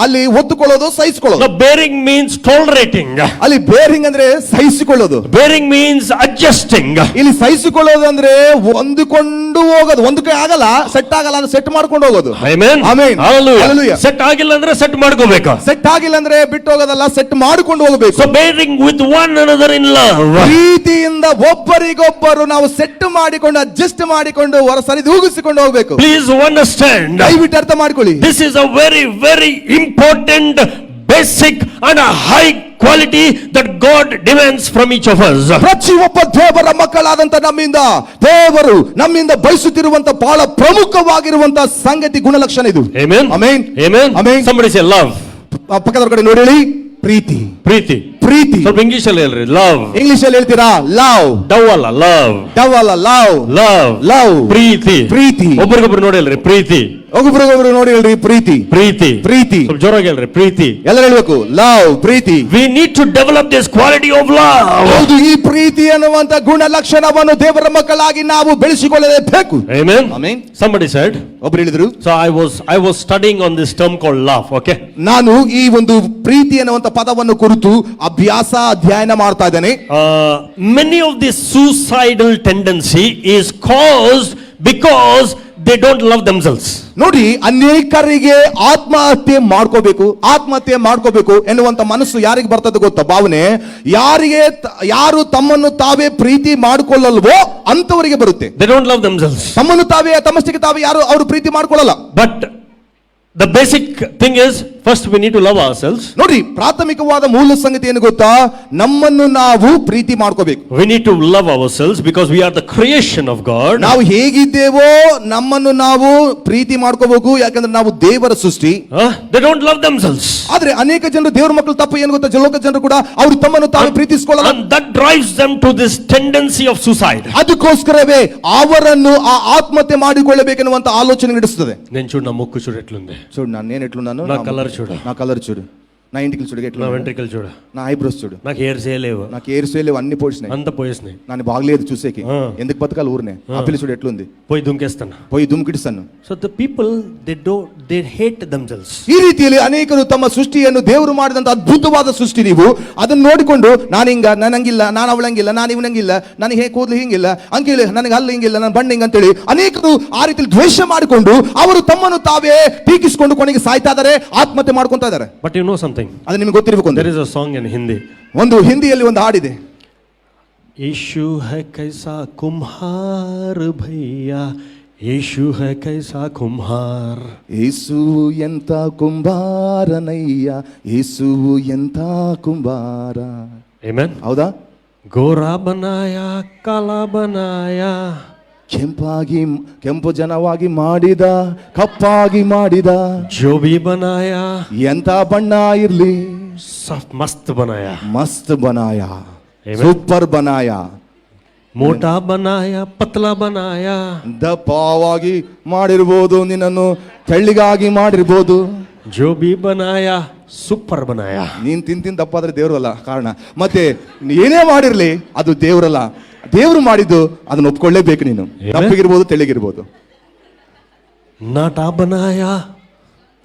ಅಲ್ಲಿ ಒತ್ತುಕೊಳ್ಳೋದು, ಸಹಿಸಿಕೊಳ್ಳೋದು. Now bearing means tolerating. ಅಲ್ಲಿ ಬೇರಿಂಗ್ ಅಂದ್ರೆ ಸಹಿಸಿಕೊಳ್ಳೋದು. bearing means adjusting. ಇಲ್ಲಿ ಸಹಿಸಿಕೊಳ್ಳೋದು ಅಂದ್ರೆ ಹೊಂದಿಕೊಂಡು ಹೋಗೋದು. ಒಂದಕ್ಕೆ ಆಗಲ್ಲ, ಸೆಟ್ ಆಗಲ್ಲ ಅಂದ್ರೆ ಸೆಟ್ ಮಾಡ್ಕೊಂಡು ಹೋಗೋದು. Amen. ಆಮೆನ್. Hallelujah. ಸೆಟ್ ಆಗಿಲ್ಲ ಅಂದ್ರೆ ಸೆಟ್ ಮಾಡ್ಕೋಬೇಕು. ಸೆಟ್ ಆಗಿಲ್ಲ ಅಂದ್ರೆ ಬಿಟ್ಟು ಹೋಗೋದಲ್ಲ, ಸೆಟ್ ಮಾಡ್ಕೊಂಡು ಹೋಗಬೇಕು. So bearing with one another in love. ಪ್ರೀತಿಯಿಂದ ಒಬ್ಬರಿಗೊಬ್ಬರು ನಾವು ಸೆಟ್ ಮಾಡಿಕೊಂಡು, ಅಡ್ಜಸ್ಟ್ ಮಾಡಿಕೊಂಡು ಸರಿದೂಗಿಸಿಕೊಂಡು ಹೋಗಬೇಕು. Please understand. ದಯವಿಟ್ಟು ಅರ್ಥ ಮಾಡ್ಕೊಳ್ಳಿ. This is a very very important, basic and a high quality that God demands from each of us. ಪ್ರತಿಯೊಬ್ಬ ದೇವರ ಮಕ್ಕಳಾದಂತ ದೇವರು ನಮ್ಮಿಂದ ಬಯಸುತ್ತಿರುವಂತ ಬಹಳ ಪ್ರಮುಖವಾಗಿರುವಂತ ಸಂಗತಿ, ಗುಣಲಕ್ಷಣ ಇದು. Amen. Amen. Amen. Amen. Somebody say love. ಪಕ್ಕದವರ ಕಡೆ ನೋಡಿ ಹೇಳಿ, ಪ್ರೀತಿ. ಸ್ವಲ್ಪ ಇಂಗ್ಲಿಷ್ ಅಲ್ಲಿ ಹೇಳ್ರಿ. ಲವ್. ಇಂಗ್ಲಿಷ್ ಅಲ್ಲಿ ಹೇಳ್ತೀರಾ? ಲವ್. ಡವ್ ಅಲ್ಲ, ಲವ್. ಲವ್. ಪ್ರೀತಿ. ಒಬ್ಬರಿಗೊಬ್ಬರು ನೋಡಿ ಹೇಳ್ರಿ, ಪ್ರೀತಿ. ಒಬ್ಬರಿಗೊಬ್ರು ನೋಡಿ ಹೇಳ್ರಿ ಪ್ರೀತಿ ಪ್ರೀತಿ ಪ್ರೀತಿ ಸ್ವಲ್ಪ ಜೋರಾಗಿ ಹೇಳ್ರಿ ಪ್ರೀತಿ. ಎಲ್ಲರೂ ಹೇಳ್ಬೇಕು ಲವ್ ಪ್ರೀತಿ. We need to develop this quality of love. ಹೌದು, ಈ ಪ್ರೀತಿ ಅನ್ನುವಂತ ಗುಣ ಲಕ್ಷಣವನ್ನು ದೇವರ ಮಕ್ಕಳಾಗಿ ನಾವು ಬೆಳೆಸಿಕೊಳ್ಳಲೇಬೇಕು. Amen. ಆಮೆನ್. Somebody said. ಒಬ್ರು ಹೇಳಿದ್ರು, So I was studying on this term called love. Okay. ನಾನು ಈ ಒಂದು ಪ್ರೀತಿ ಅನ್ನುವಂತ ಪದವನ್ನು ಕುರಿತು ಅಧ್ಯಯನ ಮಾಡ್ತಾ ಇದ್ದೇನೆ. Many of this suicidal tendency is caused because they don't love themselves. ನೋಡಿ, ಅನೇಕರಿಗೆ ಆತ್ಮಹತ್ಯೆ ಮಾಡ್ಕೋಬೇಕು ಎನ್ನುವಂತ ಮನಸ್ಸು ಯಾರಿಗೆ ಬರ್ತದೆ ಗೊತ್ತಾ? ಭಾವನೆ ಯಾರು ತಮ್ಮನ್ನು ತಾವೇ ಪ್ರೀತಿ ಮಾಡಿಕೊಳ್ಳಲ್ವೋ ಅಂತವರಿಗೆ ಬರುತ್ತೆ. They don't love themselves. ತಮ್ಮಷ್ಟಿಗೆ ತಾವೇ ಯಾರು ಅವರು ಪ್ರೀತಿ ಮಾಡ್ಕೊಳ್ಳಲ್ಲ. But the basic thing is, first we need to love ourselves. ನೋಡಿ, ಪ್ರಾಥಮಿಕವಾದ ಮೂಲ ಸಂಗತಿ ಏನು ಗೊತ್ತಾ? ನಮ್ಮನ್ನು ನಾವು ಪ್ರೀತಿ ಮಾಡ್ಕೋಬೇಕು. We need to love ourselves because we are the creation of God. ನಾವು ಹೇಗಿದ್ದೇವೋ ನಮ್ಮನ್ನು ನಾವು ಪ್ರೀತಿ ಮಾಡ್ಕೋಬೇಕು, ಯಾಕಂದ್ರೆ ನಾವು ದೇವರ ಸೃಷ್ಟಿ. They don't love themselves. ಆದ್ರೆ ಅನೇಕ ಜನರು ದೇವರ ಮಕ್ಕಳು ತಪ್ಪು ಏನು ಗೊತ್ತಾ? ಲೋಕ ಜನರು ಕೂಡ ಅವರು ತಮ್ಮನ್ನು ತಾವು ಪ್ರೀತಿಸಿಕೊಳ್ಳಲ್ಲ. And that drives them to this tendency of suicide. ಅದಕ್ಕೋಸ್ಕರವೇ ಅವರನ್ನು ಆ ಆತ್ಮಹತ್ಯೆ ಮಾಡಿಕೊಳ್ಳಬೇಕೆನ್ನುವಂತ ಆಲೋಚನೆ ನಡೆಸುತ್ತದೆ. నేను చూడు నా ముక్కు చూడు ఎట్లుంది, చూడు నేను ఎట్లున్నాను, నా కలర్ చూడు, నా కలర్ చూడు, నా ఇంటికి చూడు, నా వెంట్రికలు చూడు, నా ఐబ్రోస్ చూడు, నాకు హెయిర్ చేయలేవు, నాకు హెయిర్స్ లేవు, అన్ని పోయినాయి, అంత పోయేసినాయి, నన్ను బాగలేదు చూసేకి, ఎందుకు బతకాలి ఊరినే, ఆ పిల్ల చూడు ఎట్లుంది, పోయి దుంకేస్తాను, పోయి దుమ్కిడిస్తాను. So the people they hate themselves. ಈ ರೀತಿಯಲ್ಲಿ ಅನೇಕರು ತಮ್ಮ ಸೃಷ್ಟಿಯನ್ನು ದೇವರು ಮಾಡಿದಂತ ಅದ್ಭುತವಾದ ಸೃಷ್ಟಿ, ನೀವು ಅದನ್ನು ನೋಡಿಕೊಂಡು ನಾನು ನನಗಿಲ್ಲ, ನಾನು ಅವಳಂಗಿಲ್ಲ, ನಾನು ಇವನಂಗಿಲ್ಲ, ನನಗೆ ಹೇಗೆ ಕೂದಲು ಹಿಂಗಿಲ್ಲ ಅಂಕೇಳಿ, ನನಗೆ ಹಲ್ಲು ಹಿಂಗಿಲ್ಲ, ನನ್ನ ಬಣ್ಣ ಹಿಂಗ ಅಂತೇಳಿ ಅನೇಕರು ಆ ರೀತಿಯಲ್ಲಿ ದ್ವೇಷ ಮಾಡಿಕೊಂಡು ಅವರು ತಮ್ಮನ್ನು ತಾವೇ ಟೀಕಿಸಿಕೊಂಡು ಕೊನೆಗೆ ಸಾಯ್ತಾ ಇದ್ದಾರೆ, ಆತ್ಮಹತ್ಯೆ ಮಾಡ್ಕೊಂತಾ ಇದ್ದಾರೆ. ಬಟ್ ಯು ನೋ ಸಮಥಿಂಗ್, ಅದು ನಿಮಗೆ ಗೊತ್ತಿರಬೇಕು. there is a song in Hindi. ಒಂದು ಹಿಂದಿಯಲ್ಲಿ ಒಂದು ಹಾಡಿದೆ. Yeshu high ಕೈಸಾ ಕುಮ್ಹಾರ್ ಭೈಯಾ, Yeshu high ಕೈಸಾ ಕುಮ್ಹಾರ್. ಯೇಸು ಎಂತ ಕುಂಬಾರನಯ್ಯ, ಯೇಸು ಎಂತ ಕುಂಬಾರ. ಆಮೆನ್. ಹೌದಾ? ಗೋರಾ ಬನಾಯಾ ಕಾಲಾ ಬನಾಯಾ, ಕೆಂಪು ಜನವಾಗಿ ಮಾಡಿದ, ಕಪ್ಪಾಗಿ ಮಾಡಿದ. ಜೋ ಭಿ ಬನಾಯಾ, ಎಂತ ಬಣ್ಣ ಇರ್ಲಿ, ಮಸ್ತ್ ಬನಾಯಾ, ಮಸ್ತ್ ಬನಾಯ, ಸೂಪರ್ ಬನಾಯ. ಮೋಟಾ ಬನಾಯ, ಪತ್ಲಾ ಬನಾಯ, ದಪ್ಪವಾಗಿ ಮಾಡಿರ್ಬೋದು, ನಿನ್ನನ್ನು ತೆಳ್ಳಿಗಾಗಿ ಮಾಡಿರ್ಬೋದು. ಜೋ ಭಿ ಬನಾಯ, ಸೂಪರ್ ಬನಾಯ. ನೀನ್ ತಿಂತಿನ ದಪ್ಪಾದ್ರೆ ದೇವ್ರಲ್ಲ ಕಾರಣ, ಮತ್ತೆ ಏನೇ ಮಾಡಿರ್ಲಿ ಅದು ದೇವ್ರಲ್ಲ. ದೇವ್ರು ಮಾಡಿದ್ದು ಅದನ್ನ ಒಪ್ಕೊಳ್ಳೇಬೇಕು ನೀನು, ದಪ್ಪಗಿರ್ಬೋದು ತೆಳ್ಳಗಿರ್ಬೋದು. ನಾಟಾ ಬನಾಯ,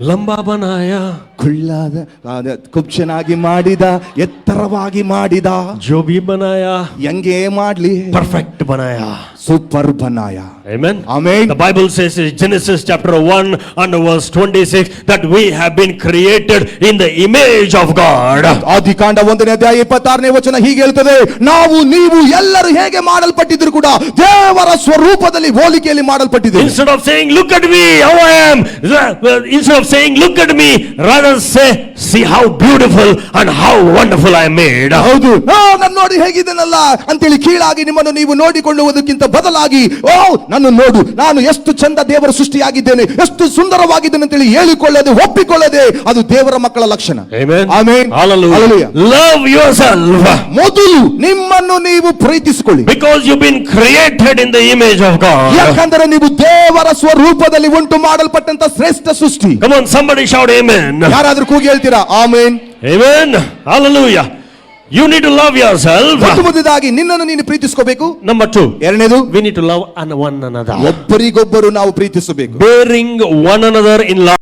ಲಂಬಾ ಬನಾಯ, ಕುಳ್ಳಾದ ಕುಬ್ಚನಾಗಿ ಮಾಡಿದ, ಎತ್ತರವಾಗಿ ಮಾಡಿದ. ಜೋ ಭಿ ಬನಾಯ, ಹೆಂಗೆ ಮಾಡ್ಲಿ, ಪರ್ಫೆಕ್ಟ್ ಬನಾಯ, ಸೂಪರ್ ಬನಾಯ. Amen. Amen. The Bible says in Genesis chapter 1 and verse 26 that we have been created in the image of God. ಆದಿಕಾಂಡ 1ನೇ ಅಧ್ಯಾಯ 26ನೇ ವಚನ ಹೀಗೆ ಹೇಳ್ತದೆ, ನಾವು ನೀವು ಎಲ್ಲರೂ ಹೇಗೆ ಮಾಡಲ್ಪಟ್ಟಿದ್ರು ಕೂಡ ದೇವರ ಸ್ವರೂಪದಲ್ಲಿ ಹೋಲಿಕೆಯಲ್ಲಿ ಮಾಡಲ್ಪಟ್ಟಿದ್ದೇವೆ. Instead of saying look at me how I am, instead of saying look at me, rather say see how beautiful and how wonderful I am made. ಹೌದು, ನಾನು ನೋಡಿ ಹೇಗಿದ್ದೇನಲ್ಲ ಅಂತೇಳಿ ಕೀಳಾಗಿ ನಿಮ್ಮನ್ನು ನೀವು ನೋಡಿಕೊಳ್ಳುವುದಕ್ಕಿಂತ ಬದಲಾಗಿ, ಓ ನನ್ನ ನೋಡು, ನಾನು ಎಷ್ಟು ಚಂದ ದೇವರ ಸೃಷ್ಟಿಯಾಗಿದ್ದೇನೆ, ಎಷ್ಟು ಸುಂದರವಾಗಿದ್ದೇನೆ ಅಂತೇಳಿ ಹೇಳಿಕೊಳ್ಳದೆ, ಒಪ್ಪಿಕೊಳ್ಳದೆ, ಅದು ದೇವರ ಮಕ್ಕಳ ಲಕ್ಷಣ. Amen. Amen. Hallelujah. Love yourself. ಮೊದಲು ನಿಮ್ಮನ್ನು ನೀವು ಪ್ರೀತಿಸಿಕೊಳ್ಳಿ. Because you've been created in the image of God. ಯಾಕಂದರೆ ನೀವು ದೇವರ ಸ್ವರೂಪದಲ್ಲಿ ಉಂಟು ಮಾಡಲ್ಪಟ್ಟಂತ ಶ್ರೇಷ್ಠ ಸೃಷ್ಟಿ. Come on, somebody shout amen. ಯಾರಾದ್ರೂ ಕೂಗಿ ಹೇಳ್ತೀರಾ amen? Amen. Hallelujah. You need to love yourself. ಮೊದಲನೇದಾಗಿ ನಿನ್ನನ್ನು ನೀನು ಪ್ರೀತಿಸ್ಕೋಬೇಕು. Number 2, ಎರಡನೇದು we need to love one another. ಒಬ್ಬರಿಗೊಬ್ಬರು ನಾವು ಪ್ರೀತಿಸಬೇಕು. Bearing one another in love.